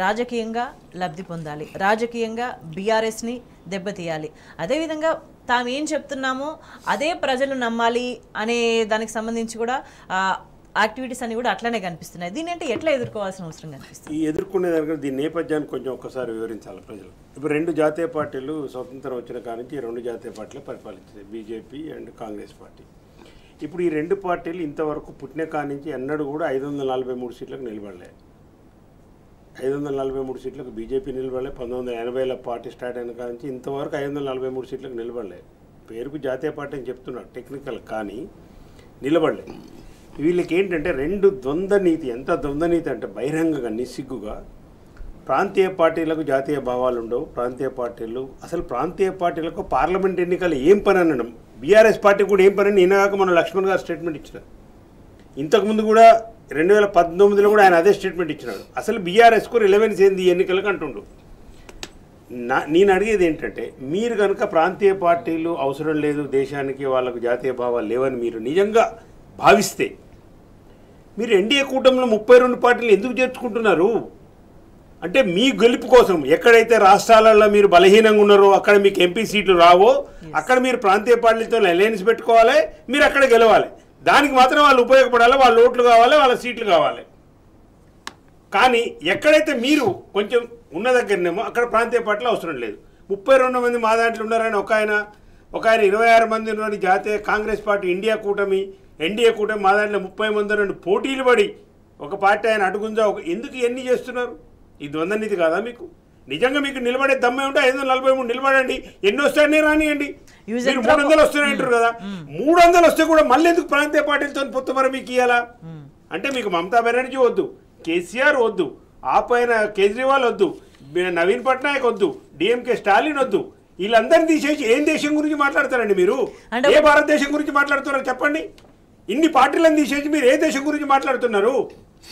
రాజకీయంగా లబ్ధి పొందాలి, రాజకీయంగా బీఆర్ఎస్ని దెబ్బతీయాలి, అదేవిధంగా తాము ఏం చెప్తున్నామో అదే ప్రజలు నమ్మాలి అనే దానికి సంబంధించి కూడా యాక్టివిటీస్ అన్ని కూడా అట్లనే కనిపిస్తున్నాయి. దీని అంటే ఎట్లా ఎదుర్కోవాల్సిన అవసరం కనిపిస్తుంది? ఈ ఎదుర్కొనేదానికి దీని నేపథ్యాన్ని కొంచెం ఒక్కసారి వివరించాలి ప్రజలు. ఇప్పుడు 2 జాతీయ పార్టీలు స్వతంత్రం వచ్చిన కానించి 2 జాతీయ పార్టీలు పరిపాలించాయి, బీజేపీ అండ్ కాంగ్రెస్ పార్టీ. ఇప్పుడు ఈ 2 పార్టీలు ఇంతవరకు పుట్టిన కానించి ఎన్నడూ కూడా 543 సీట్లకు నిలబడలేదు. 543 సీట్లకు బీజేపీ నిలబడలేదు. 1980లో పార్టీ స్టార్ట్ అయిన కానించి ఇంతవరకు 543 సీట్లకు నిలబడలేదు. పేరుకు జాతీయ పార్టీ అని చెప్తున్నారు టెక్నికల్, కానీ నిలబడలేదు. వీళ్ళకి ఏంటంటే 2 ద్వంద్వ నీతి. ఎంత ద్వంద్వ నీతి అంటే బహిరంగంగా నిస్సిగ్గుగా ప్రాంతీయ పార్టీలకు జాతీయ భావాలు ఉండవు. ప్రాంతీయ పార్టీలు అసలు ప్రాంతీయ పార్టీలకు పార్లమెంట్ ఎన్నికలు ఏం పని అనడం, బీఆర్ఎస్ పార్టీ కూడా ఏం పని నిన్నగాక మన లక్ష్మణ్ గారు స్టేట్మెంట్ ఇచ్చినారు. ఇంతకుముందు కూడా 2019లో కూడా ఆయన అదే స్టేట్మెంట్ ఇచ్చినాడు. అసలు బీఆర్ఎస్కు రిలవెన్స్ ఏంది ఈ ఎన్నికలకు అంటుండు. నేను అడిగేది ఏంటంటే, మీరు కనుక ప్రాంతీయ పార్టీలు అవసరం లేదు దేశానికి, వాళ్ళకు జాతీయ భావాలు లేవని మీరు నిజంగా భావిస్తే మీరు ఎన్డీఏ కూటమిలో 32 పార్టీలు ఎందుకు చేర్చుకుంటున్నారు? అంటే మీ గెలుపు కోసం ఎక్కడైతే రాష్ట్రాలలో మీరు బలహీనంగా ఉన్నారో, అక్కడ మీకు ఎంపీ సీట్లు రావో, అక్కడ మీరు ప్రాంతీయ పార్టీలతో అలయన్స్ పెట్టుకోవాలి, మీరు అక్కడ గెలవాలి. దానికి మాత్రం వాళ్ళు ఉపయోగపడాలి, వాళ్ళ ఓట్లు కావాలి, వాళ్ళ సీట్లు కావాలి. కానీ ఎక్కడైతే మీరు కొంచెం ఉన్న దగ్గరనేమో అక్కడ ప్రాంతీయ పార్టీలు అవసరం లేదు. 32 మంది మా దాంట్లో ఉన్నారని ఒక ఆయన 26 మంది ఉన్నారని జాతీయ కాంగ్రెస్ పార్టీ ఎన్డీఏ కూటమి మా దాంట్లో 30 మంది ఉన్నారని పోటీలు పడి ఒక పార్టీ ఆయన అడుగుంజా ఎందుకు ఇవన్నీ చేస్తున్నారు? ఈ ద్వంద్వనీతి కాదా మీకు? నిజంగా మీకు నిలబడే దమ్మే ఉంటే 543 నిలబడండి, ఎన్ని వస్తాయని రానియండి. మీరు 300 వస్తున్నాయంటారు కదా, 300 వస్తే కూడా మళ్ళీ ఎందుకు ప్రాంతీయ పార్టీలతో పొత్తు మరి మీకు ఇవ్వాలా? అంటే మీకు మమతా బెనర్జీ వద్దు, కేసీఆర్ వద్దు, ఆ పైన కేజ్రీవాల్ వద్దు, నవీన్ పట్నాయక్ వద్దు, డిఎంకే స్టాలిన్ వద్దు, వీళ్ళందరినీ తీసేసి ఏం దేశం గురించి మాట్లాడతారండి మీరు? ఏ భారతదేశం గురించి మాట్లాడుతున్నారో చెప్పండి. ఇన్ని పార్టీలను తీసేసి మీరు ఏ దేశం గురించి మాట్లాడుతున్నారు?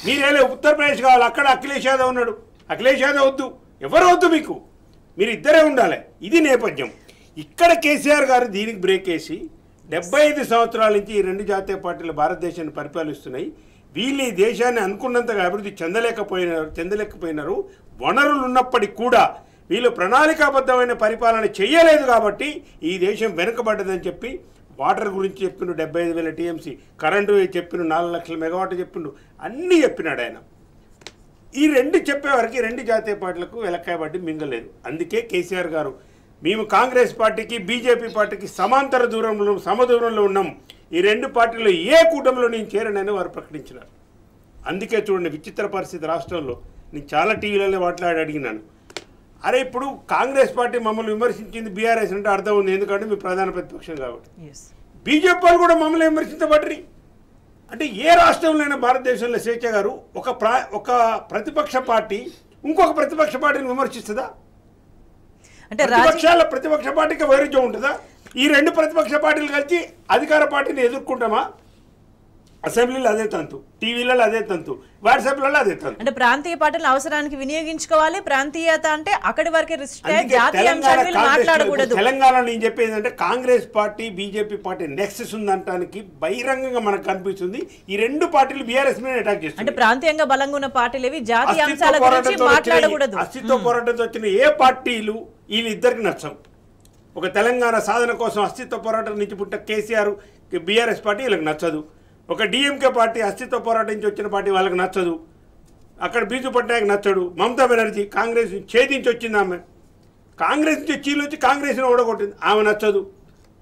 మీరేలే ఉత్తరప్రదేశ్ కావాలి, అక్కడ అఖిలేష్ యాదవ్ ఉన్నాడు, అఖిలేష్ యాదవ్ వద్దు, ఎవరు వద్దు, మీకు మీరు ఇద్దరే ఉండాలి. ఇది నేపథ్యం. ఇక్కడ కేసీఆర్ గారు దీనికి బ్రేక్ వేసి 75 సంవత్సరాల నుంచి ఈ 2 జాతీయ పార్టీలు భారతదేశాన్ని పరిపాలిస్తున్నాయి. వీళ్ళు ఈ దేశాన్ని అనుకున్నంతగా అభివృద్ధి చెందలేకపోయినారు. వనరులు ఉన్నప్పటికీ కూడా వీళ్ళు ప్రణాళికాబద్ధమైన పరిపాలన చేయలేదు కాబట్టి ఈ దేశం వెనుకబడ్డదని చెప్పి వాటర్ గురించి చెప్పిండు, 75,000 టీఎంసీ కరెంటు చెప్పిండు, 4 లక్షల మెగావాట్ చెప్పిండు, అన్నీ చెప్పినాడు ఆయన. ఈ 2 చెప్పేవారికి 2 జాతీయ పార్టీలకు వెలక్కాయబట్టి మింగలేదు. అందుకే కేసీఆర్ గారు మేము కాంగ్రెస్ పార్టీకి బీజేపీ పార్టీకి సమదూరంలో ఉన్నాం, ఈ 2 పార్టీలు ఏ కూటమిలో నేను చేరనని వారు ప్రకటించినారు. అందుకే చూడండి విచిత్ర పరిస్థితి రాష్ట్రంలో. నేను చాలా టీవీలలో అడిగినాను, అరే ఇప్పుడు కాంగ్రెస్ పార్టీ మమ్మల్ని విమర్శించింది బీఆర్ఎస్ అంటే అర్థం ఉంది, ఎందుకంటే మీ ప్రధాన ప్రతిపక్షం కాబట్టి. బీజేపీ వాళ్ళు కూడా మమ్మల్ని విమర్శించబడ్డరి అంటే ఏ రాష్ట్రంలోనైనా భారతదేశంలో స్వేచ్ఛ గారు ఒక ప్రతిపక్ష పార్టీ ఇంకొక ప్రతిపక్ష పార్టీని విమర్శిస్తుందా? అంటే ప్రతిపక్ష పార్టీకి వైరుధ్యం ఉంటుందా? ఈ 2 ప్రతిపక్ష పార్టీలు కలిసి అధికార పార్టీని ఎదుర్కొంటామా? అసెంబ్లీలో అదే తంతు, టీవీలలో అదే తంతు, వాట్సాప్లలో అదే తంతు. అంటే ప్రాంతీయ పార్టీల అవసరానికి వినియోగించుకోవాలి. ప్రాంతీయత అంటే అక్కడి వరకే జాతీయ అంశాలు మాట్లాడకూడదు. తెలంగాణలో నేను చెప్పేది అంటే Congress party BJP party nexus ఉందంటానికి బహిరంగంగా మనకు కనిపిస్తుంది. ఈ 2 పార్టీలు బీఆర్ఎస్ మీద అటాక్ చేస్తుంది. అంటే ప్రాంతీయంగా బలంగా ఉన్న పార్టీలు ఏవి జాతీయ అంశాల గురించి మాట్లాడకూడదు. అస్తిత్వ పోరాటంతో వచ్చిన ఏ పార్టీలు వీళ్ళిద్దరికి నచ్చవు. ఒక తెలంగాణ సాధన కోసం అస్తిత్వ పోరాటం నుంచి పుట్టిన కేసీఆర్ బీఆర్ఎస్ పార్టీ వీళ్ళకి నచ్చదు. ఒక డిఎంకే పార్టీ అస్తిత్వ పోరాటం నుంచి వచ్చిన పార్టీ వాళ్ళకి నచ్చదు. అక్కడ బీజు పట్నాయక్ నచ్చడు. మమతా బెనర్జీ కాంగ్రెస్ ఛేదించి వచ్చింది, ఆమె కాంగ్రెస్ నుంచి చీలు వచ్చి కాంగ్రెస్ని ఓడగొట్టింది, ఆమె నచ్చదు.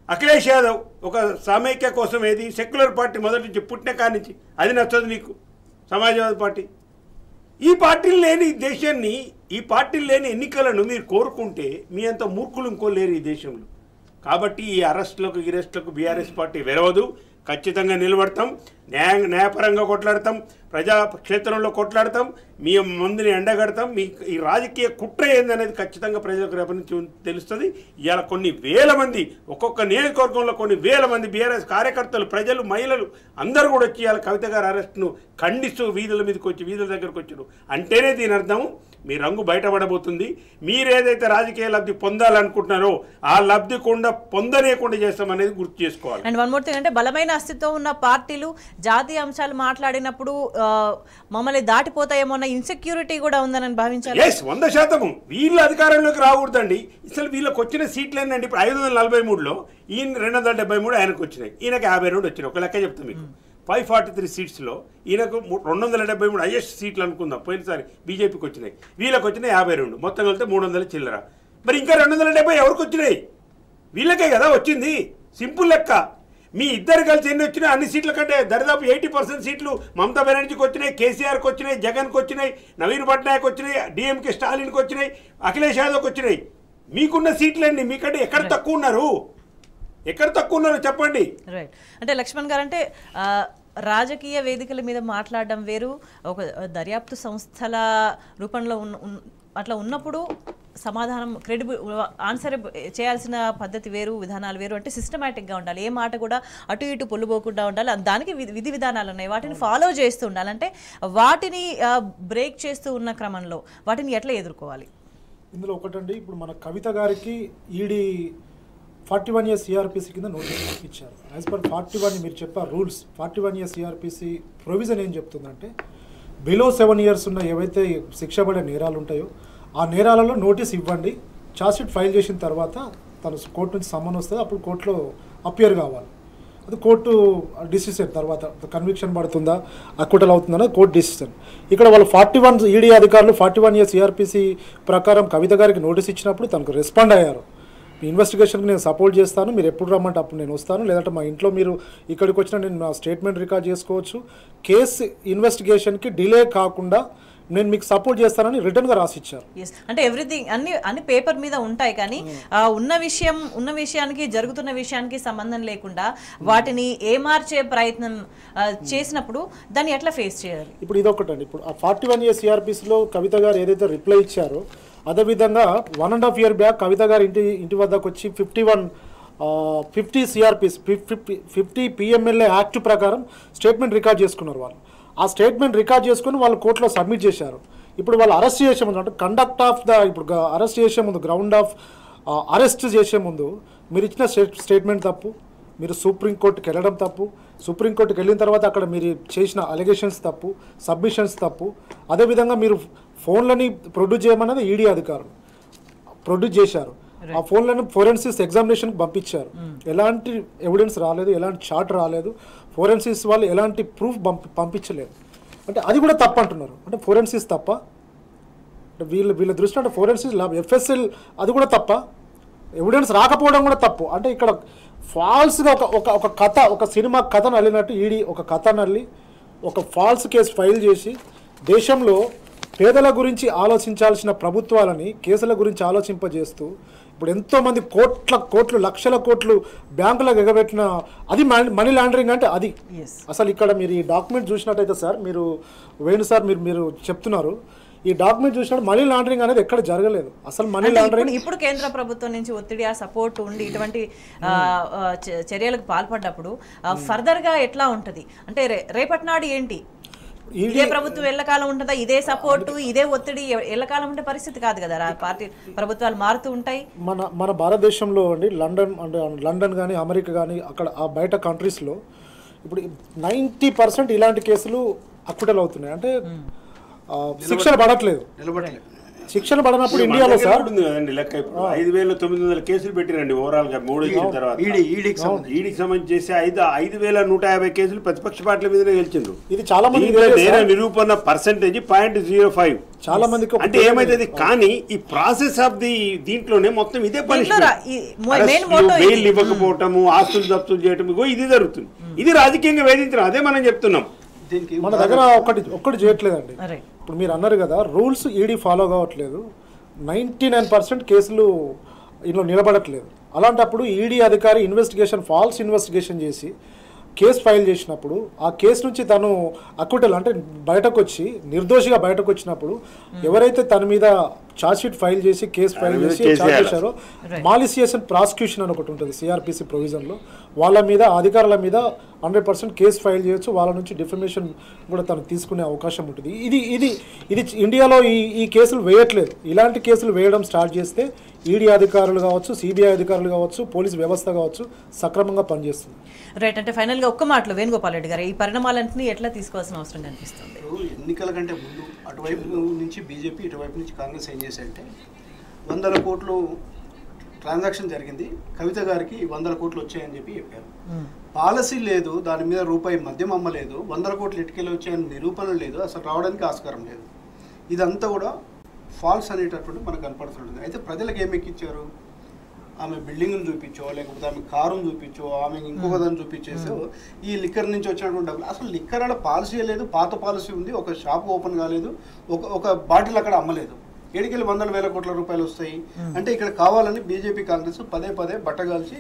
అఖిలేష్ యాదవ్ ఒక సమైక్య కోసం ఏది సెక్యులర్ పార్టీ మొదటి నుంచి పుట్టిన కాడి నుంచి, అది నచ్చదు నీకు. సమాజ్వాదీ పార్టీ. ఈ పార్టీలు లేని దేశాన్ని, ఈ పార్టీలు లేని ఎన్నికలను మీరు కోరుకుంటే మీ అంత మూర్ఖులు ఇంకో లేరు ఈ దేశంలో. కాబట్టి ఈ అరెస్టులకు బీఆర్ఎస్ పార్టీ వెరవదు. ఖచ్చితంగా నిలబడతాం, న్యాయపరంగా కొట్లాడతాం, ప్రజాక్షేత్రంలో కొట్లాడతాం, మీ మందిని ఎండగడతాం. మీ ఈ రాజకీయ కుట్ర ఏందనేది ఖచ్చితంగా ప్రజలకు రేపటి నుంచి తెలుస్తుంది. ఇవాళ కొన్ని వేల మంది, ఒక్కొక్క నియోజకవర్గంలో కొన్ని వేల మంది బీఆర్ఎస్ కార్యకర్తలు, ప్రజలు, మహిళలు అందరూ కూడా వచ్చి ఇవాళ కవిత గారి అరెస్ట్ను ఖండిస్తూ వీధుల మీదకి వచ్చి వీధుల దగ్గరకు వచ్చారు అంటేనే దీని అర్థం మీ రంగు బయటపడబోతుంది. మీరేదైతే రాజకీయ లబ్ధి పొందాలనుకుంటున్నారో ఆ లబ్ధి పొందలేకుండా చేస్తామనేది గుర్తు చేసుకోవాలి. అండ్ వన్ మోర్ థింగ్ అంటే బలమైన అస్తిత్వం ఉన్న పార్టీలు జాతీయ అంశాలు మాట్లాడినప్పుడు మమ్మల్ని దాటిపోతాయేమో అన్న ఇన్సెక్యూరిటీ కూడా ఉందని భావించాలి. 100% వీళ్ళ అధికారంలోకి రాకూడదండి. అసలు వీళ్ళకి వచ్చిన సీట్లు ఏంటండి? ఇప్పుడు 543లో ఈయన 273 ఆయనకు వచ్చినాయి, ఈయనకు 52 వచ్చినాయి. ఒక లెక్క చెప్తాను మీకు. 543 సీట్స్లో ఈయనకు 273 హైయెస్ట్ సీట్లు అనుకుందాం. పోయినసారి బీజేపీకి వచ్చినాయి, వీళ్ళకి వచ్చినాయి 52, మొత్తం కలిపితే 300 చిల్లర. మరి ఇంకా 270 ఎవరికి వచ్చినాయి? వీళ్ళకే కదా వచ్చింది. సింపుల్ లెక్క. మీ ఇద్దరు కలిసి ఎన్ని వచ్చినాయి? అన్ని సీట్ల కంటే దరిదాపు 80% సీట్లు మమతా బెనర్జీకి వచ్చినాయి, కేసీఆర్కి వచ్చినాయి, జగన్కి వచ్చినాయి, నవీన్ పట్నాయక్ వచ్చినాయి, డిఎంకే స్టాలిన్కి వచ్చినాయి, అఖిలేష్ యాదవ్కి వచ్చినాయి. మీకున్న సీట్లండి మీకంటే ఎక్కడ తక్కువ ఉన్నారు? ఎక్కడ తక్కువ ఉన్నారు చెప్పండి. రైట్. అంటే లక్ష్మణ్ గారు అంటే రాజకీయ వేదికల మీద మాట్లాడడం వేరు, ఒక దర్యాప్తు సంస్థల రూపంలో అట్లా ఉన్నప్పుడు సమాధానం క్రెడిబుల్ ఆన్సర్ చేయాల్సిన పద్ధతి వేరు, విధానాలు వేరు. అంటే సిస్టమేటిక్గా ఉండాలి, ఏ మాట కూడా అటు ఇటు పొల్లుపోకుండా ఉండాలి. దానికి విధి విధానాలు ఉన్నాయి, వాటిని ఫాలో చేస్తూ ఉండాలి. అంటే వాటిని బ్రేక్ చేస్తూ ఉన్న క్రమంలో వాటిని ఎట్లా ఎదుర్కోవాలి? ఇందులో ఒకటండి, ఇప్పుడు మన కవిత గారికి ఈడీ 41 years సిఆర్పిసి కింద నోటీస్ ఇచ్చారు. యాజ్ పర్ 41 మీరు చెప్పారు రూల్స్, 41 years సిఆర్పిసి ప్రొవిజన్ ఏం చెప్తుందంటే బిలో 7 years ఉన్న ఏవైతే శిక్ష పడే నేరాలు ఉంటాయో ఆ నేరాలలో నోటీస్ ఇవ్వండి, ఛార్జ్షీట్ ఫైల్ చేసిన తర్వాత తను కోర్టు నుంచి సమ్మన్ వస్తుంది, అప్పుడు కోర్టులో అపియర్ కావాలి. అది కోర్టు డిసిషన్ తర్వాత కన్విక్షన్ పడుతుందా అక్విటల్ అవుతుందన్నది కోర్టు డిసిషన్. ఇక్కడ వాళ్ళు 41 ఈడీ అధికారులు 41 years సిఆర్పిసి ప్రకారం కవిత గారికి నోటీస్ ఇచ్చినప్పుడు తనకు రెస్పాండ్ అయ్యారు. మీ ఇన్వెస్టిగేషన్కి నేను సపోర్ట్ చేస్తాను, మీరు ఎప్పుడు రమ్మంటే అప్పుడు నేను వస్తాను, లేదంటే మా ఇంట్లో మీరు ఇక్కడికి వచ్చినా నేను నా స్టేట్మెంట్ రికార్డ్ చేసుకోవచ్చు, కేసు ఇన్వెస్టిగేషన్కి డిలే కాకుండా నేను మీకు సపోర్ట్ చేస్తానని రిటర్న్గా రాసిచ్చారు. అంటే ఎవ్రీథింగ్ అన్ని పేపర్ మీద ఉంటాయి, కానీ ఉన్న విషయానికి జరుగుతున్న విషయానికి సంబంధం లేకుండా వాటిని ఏమార్చే ప్రయత్నం చేసినప్పుడు దాన్ని ఎట్లా ఫేస్ చేయాలి? ఇప్పుడు ఇదొకటండి, ఇప్పుడు ఆ 41 years సిఆర్పిసిలో కవిత గారు ఏదైతే రిప్లై ఇచ్చారో అదేవిధంగా 1.5 year బ్యాక్ కవిత గారు ఇంటి వద్దకు వచ్చి 50 సిఆర్పిసి 50 PMLA యాక్ట్ ప్రకారం స్టేట్మెంట్ రికార్డ్ చేసుకున్నారు. వాళ్ళు ఆ స్టేట్మెంట్ రికార్డ్ చేసుకుని వాళ్ళు కోర్టులో సబ్మిట్ చేశారు. ఇప్పుడు వాళ్ళు అరెస్ట్ చేసే ముందు అంటే కండక్ట్ ఆఫ్ ద ఇప్పుడు అరెస్ట్ చేసే ముందు గ్రౌండ్ ఆఫ్ అరెస్ట్ చేసే ముందు మీరు ఇచ్చిన స్టేట్మెంట్ తప్పు, మీరు సుప్రీంకోర్టుకి వెళ్ళడం తప్పు, సుప్రీంకోర్టుకి వెళ్ళిన తర్వాత అక్కడ మీరు చేసిన అలిగేషన్స్ తప్పు, సబ్మిషన్స్ తప్పు, అదేవిధంగా మీరు ఫోన్లని ప్రొడ్యూస్ చేయమన్నది ఈడీ అధికారులు ప్రొడ్యూస్ చేశారు. ఆ ఫోన్లను ఫోరెన్సిక్స్ ఎగ్జామినేషన్కి పంపించారు, ఎలాంటి ఎవిడెన్స్ రాలేదు, ఎలాంటి చార్ట్ రాలేదు, ఫోరెన్సిక్స్ వాళ్ళు ఎలాంటి ప్రూఫ్ పంపించలేదు. అంటే అది కూడా తప్పు అంటున్నారు. అంటే ఫోరెన్సిక్స్ తప్ప, అంటే వీళ్ళ దృష్టి అంటే ఫోరెన్సిక్స్ ల్యాబ్ FSL అది కూడా తప్ప, ఎవిడెన్స్ రాకపోవడం కూడా తప్పు. అంటే ఇక్కడ ఫాల్స్గా ఒక కథ, ఒక సినిమా కథను అల్లినట్టు ఈడీ ఒక కథను అల్లి ఒక ఫాల్స్ కేసు ఫైల్ చేసి దేశంలో పేదల గురించి ఆలోచించాల్సిన ప్రభుత్వాలని కేసుల గురించి ఆలోచింపజేస్తూ ఇప్పుడు ఎంతోమంది కోట్లు లక్షల కోట్లు బ్యాంకులకు ఎగబెట్టిన అది మనీ లాండరింగ్. అంటే అది అసలు ఇక్కడ మీరు ఈ డాక్యుమెంట్ చూసినట్టయితే సార్, మీరు వేణు సార్ మీరు చెప్తున్నారు, ఈ డాక్యుమెంట్ చూసినప్పుడు మనీ లాండరింగ్ అనేది ఎక్కడ జరగలేదు. అసలు మనీ లాండరింగ్ ఇప్పుడు కేంద్ర ప్రభుత్వం నుంచి ఒత్తిడి సపోర్ట్ ఉండి ఇటువంటి చర్యలకు పాల్పడ్డప్పుడు ఫర్దర్ గా ఎట్లా ఉంటది? అంటే రేపటి నాడు ఏంటి, ఇదే ప్రభుత్వం ఎల్లకాలం ఉంటుందా? ఇదే సపోర్టు ఇదే ఒత్తిడి ఎల్లకాలం ఉండే పరిస్థితి కాదు కదా, పార్టీ ప్రభుత్వాలు మారుతూ ఉంటాయి. మన భారతదేశంలో అండి లండన్ కానీ అమెరికా కానీ అక్కడ ఆ బయట కంట్రీస్లో ఇప్పుడు 90% ఇలాంటి కేసులు అక్విటల్ అవుతున్నాయి. అంటే శిక్షలు పడట్లేదు. శిక్షణ పడినప్పుడు ఇండియాలో సార్ ఉంది కదండి లెక్క. ఇప్పుడు 5,900 కేసులు పెట్టిరండి ఓవరాల్ గా 3 వచ్చిన తర్వాత ఈడీకి సంబంధించి చేసి 5,150 కేసులు ప్రతిపక్ష పార్టీల మీదనే గెలిచిండ్రు. ఇది చాలా మంది నేర నిరూపణ పర్సెంటేజ్ 0.05 చాలా మందికి. అంటే ఏమైతుంది కానీ ఈ ప్రాసెస్ ఆఫ్ దీంట్లోనే మొత్తం ఇదే పనిష్మెంట్, బెయిల్ ఇవ్వకపోవటము, ఆస్తులు జప్తులు చేయటం, ఇది జరుగుతుంది. ఇది రాజకీయంగా వేధించడం, అదే మనం చెప్తున్నాం. మన దగ్గర ఒక్కటి చేయట్లేదండి. ఇప్పుడు మీరు అన్నారు కదా రూల్స్ ఈడీ ఫాలో కావట్లేదు, 99% కేసులు ఇందులో నిలబడట్లేదు. అలాంటప్పుడు ఈడీ అధికారి ఫాల్స్ ఇన్వెస్టిగేషన్ చేసి కేసు ఫైల్ చేసినప్పుడు ఆ కేసు నుంచి తను అక్విటల్ అంటే బయటకు వచ్చి నిర్దోషిగా బయటకు వచ్చినప్పుడు ఎవరైతే తన మీద ఛార్జ్ షీట్ ఫైల్ చేసి కేసు ఫైల్ చేసి ఛార్జ్ చేశారో మాలిసియస్ ప్రాసిక్యూషన్ అని ఒకటి ఉంటుంది సిఆర్పిసి ప్రొవిజన్లో. వాళ్ళ మీద అధికారుల మీద 100% కేసు ఫైల్ చేయొచ్చు, వాళ్ళ నుంచి డిఫమేషన్ కూడా తను తీసుకునే అవకాశం ఉంటుంది. ఇది ఇండియాలో ఈ కేసులు వేయట్లేదు. ఇలాంటి కేసులు వేయడం స్టార్ట్ చేస్తే ఈడీ అధికారులు కావచ్చు, సిబిఐ అధికారులు కావచ్చు, పోలీస్ వ్యవస్థ కావచ్చు సక్రమంగా పనిచేస్తుంది. రైట్. అంటే ఫైనల్గా ఒక్క మాటలో వేణుగోపాల్ రెడ్డి గారు ఈ పరిణామాలన్నింటినీ ఎట్లా తీసుకోవాల్సిన అవసరం కనిపిస్తుంది? ఎన్నికల కంటే ముందు అటువైపు నుంచి బీజేపీ, ఇటువైపు నుంచి కాంగ్రెస్ ఏం చేశాయంటే 100 కోట్లు ట్రాన్సాక్షన్ జరిగింది, కవిత గారికి 100 కోట్లు వచ్చాయని చెప్పి చెప్పారు. పాలసీ లేదు, దాని మీద రూపాయి మద్యం అమ్మలేదు, 100 కోట్లు ఇటుకెళ్ళి వచ్చాయని నిరూపణ లేదు, అసలు రావడానికి ఆస్కారం లేదు. ఇదంతా కూడా ఫాల్స్ అనేటటువంటి మనకు కనపడుతుంటుంది. అయితే ప్రజలకు ఏం ఎక్కించారు? ఆమె బిల్డింగ్ను చూపించో, లేకపోతే ఆమె కారును చూపించో, ఆమె ఇంకొక దాన్ని చూపించేసో ఈ లిక్కర్ నుంచి వచ్చినటువంటి డబ్బులు. అసలు లిక్కర్ అక్కడ పాలసీ లేదు, పాత పాలసీ ఉంది, ఒక షాప్ ఓపెన్ కాలేదు, ఒక బాటిల్ అక్కడ అమ్మలేదు. ఏడికెళ్ళి 100,000 కోట్ల రూపాయలు వస్తాయి అంటే ఇక్కడ కావాలని బీజేపీ కాంగ్రెస్ పదే బట్టగాల్చి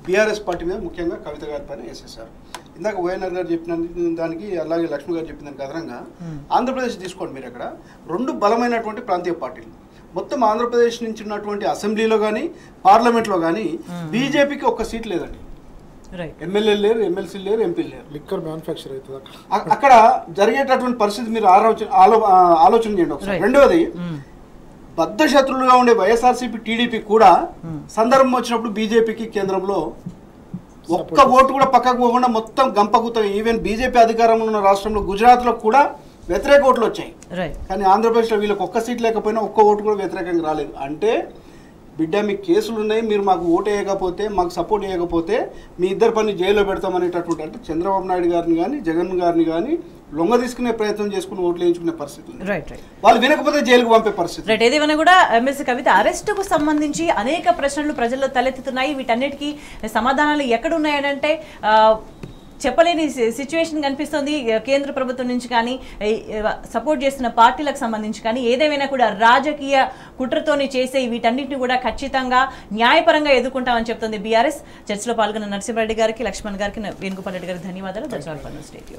బీఆర్ఎస్ పార్టీ మీద ముఖ్యంగా కవిత గారి పైన వేసేసారు. ఇందాక వైఎన్ఆర్ గారు చెప్పిన దానికి, అలాగే లక్ష్మి గారు చెప్పిన దానికి అదనంగా ఆంధ్రప్రదేశ్ తీసుకోండి. మీరు అక్కడ 2 బలమైనటువంటి ప్రాంతీయ పార్టీలు, మొత్తం ఆంధ్రప్రదేశ్ నుంచి ఉన్నటువంటి అసెంబ్లీలో కానీ పార్లమెంట్లో కానీ బీజేపీకి ఒక్క సీట్ లేదండి. ఎమ్మెల్యేలు లేరు, ఎమ్మెల్సీలు లేరు, ఎంపీలు లేరు. లిక్కర్ మ్యానుఫ్యాక్చర్ అవుతుంది అక్కడ జరిగేటటువంటి పరిస్థితి మీరు ఆలోచన చేయండి ఒకసారి. రెండవది, బద్ధ శత్రులుగా ఉండే వైఎస్ఆర్సీపీ, టీడీపీ కూడా సందర్భం వచ్చినప్పుడు బీజేపీకి కేంద్రంలో ఒక్క ఓటు కూడా పక్కకు పోకుండా మొత్తం గంపగుత. ఈవెన్ బీజేపీ అధికారంలో ఉన్న రాష్ట్రంలో గుజరాత్లో కూడా వ్యతిరేక ఓట్లు వచ్చాయి. కానీ ఆంధ్రప్రదేశ్లో వీళ్ళకి ఒక్క సీట్ లేకపోయినా ఒక్క ఓటు కూడా వ్యతిరేకంగా రాలేదు. అంటే బిడ్డ మీకు కేసులు ఉన్నాయి, మీరు మాకు ఓటు వేయకపోతే, మాకు సపోర్ట్ చేయకపోతే మీ ఇద్దరు పని జైల్లో పెడతామనేటటువంటి, అంటే చంద్రబాబు నాయుడు గారిని కానీ జగన్ గారిని కానీ లొంగ తీసుకునే ప్రయత్నం చేసుకుని ఓట్లు వేయించుకునే పరిస్థితి. వాళ్ళు వినకపోతే జైలుకు పంపే పరిస్థితి. రైట్. ఏదేమైనా కూడా ఎమ్మెల్సీ కవిత అరెస్టుకు సంబంధించి అనేక ప్రశ్నలు ప్రజల్లో తలెత్తుతున్నాయి. వీటన్నిటికీ సమాధానాలు ఎక్కడున్నాయనంటే చెప్పలేని సిచ్యువేషన్ కనిపిస్తుంది. కేంద్ర ప్రభుత్వం నుంచి కానీ, సపోర్ట్ చేస్తున్న పార్టీలకు సంబంధించి కానీ, ఏదేమైనా కూడా రాజకీయ కుట్రతోని చేసే వీటన్నిటిని కూడా ఖచ్చితంగా న్యాయపరంగా ఎదుర్కొంటామని చెప్తుంది బీఆర్ఎస్. చర్చలో పాల్గొన్న నరసింహారెడ్డి గారికి, లక్ష్మణ్ గారికి, వేణుగోపాల్ రెడ్డి గారికి ధన్యవాదాలు. That's all for this state.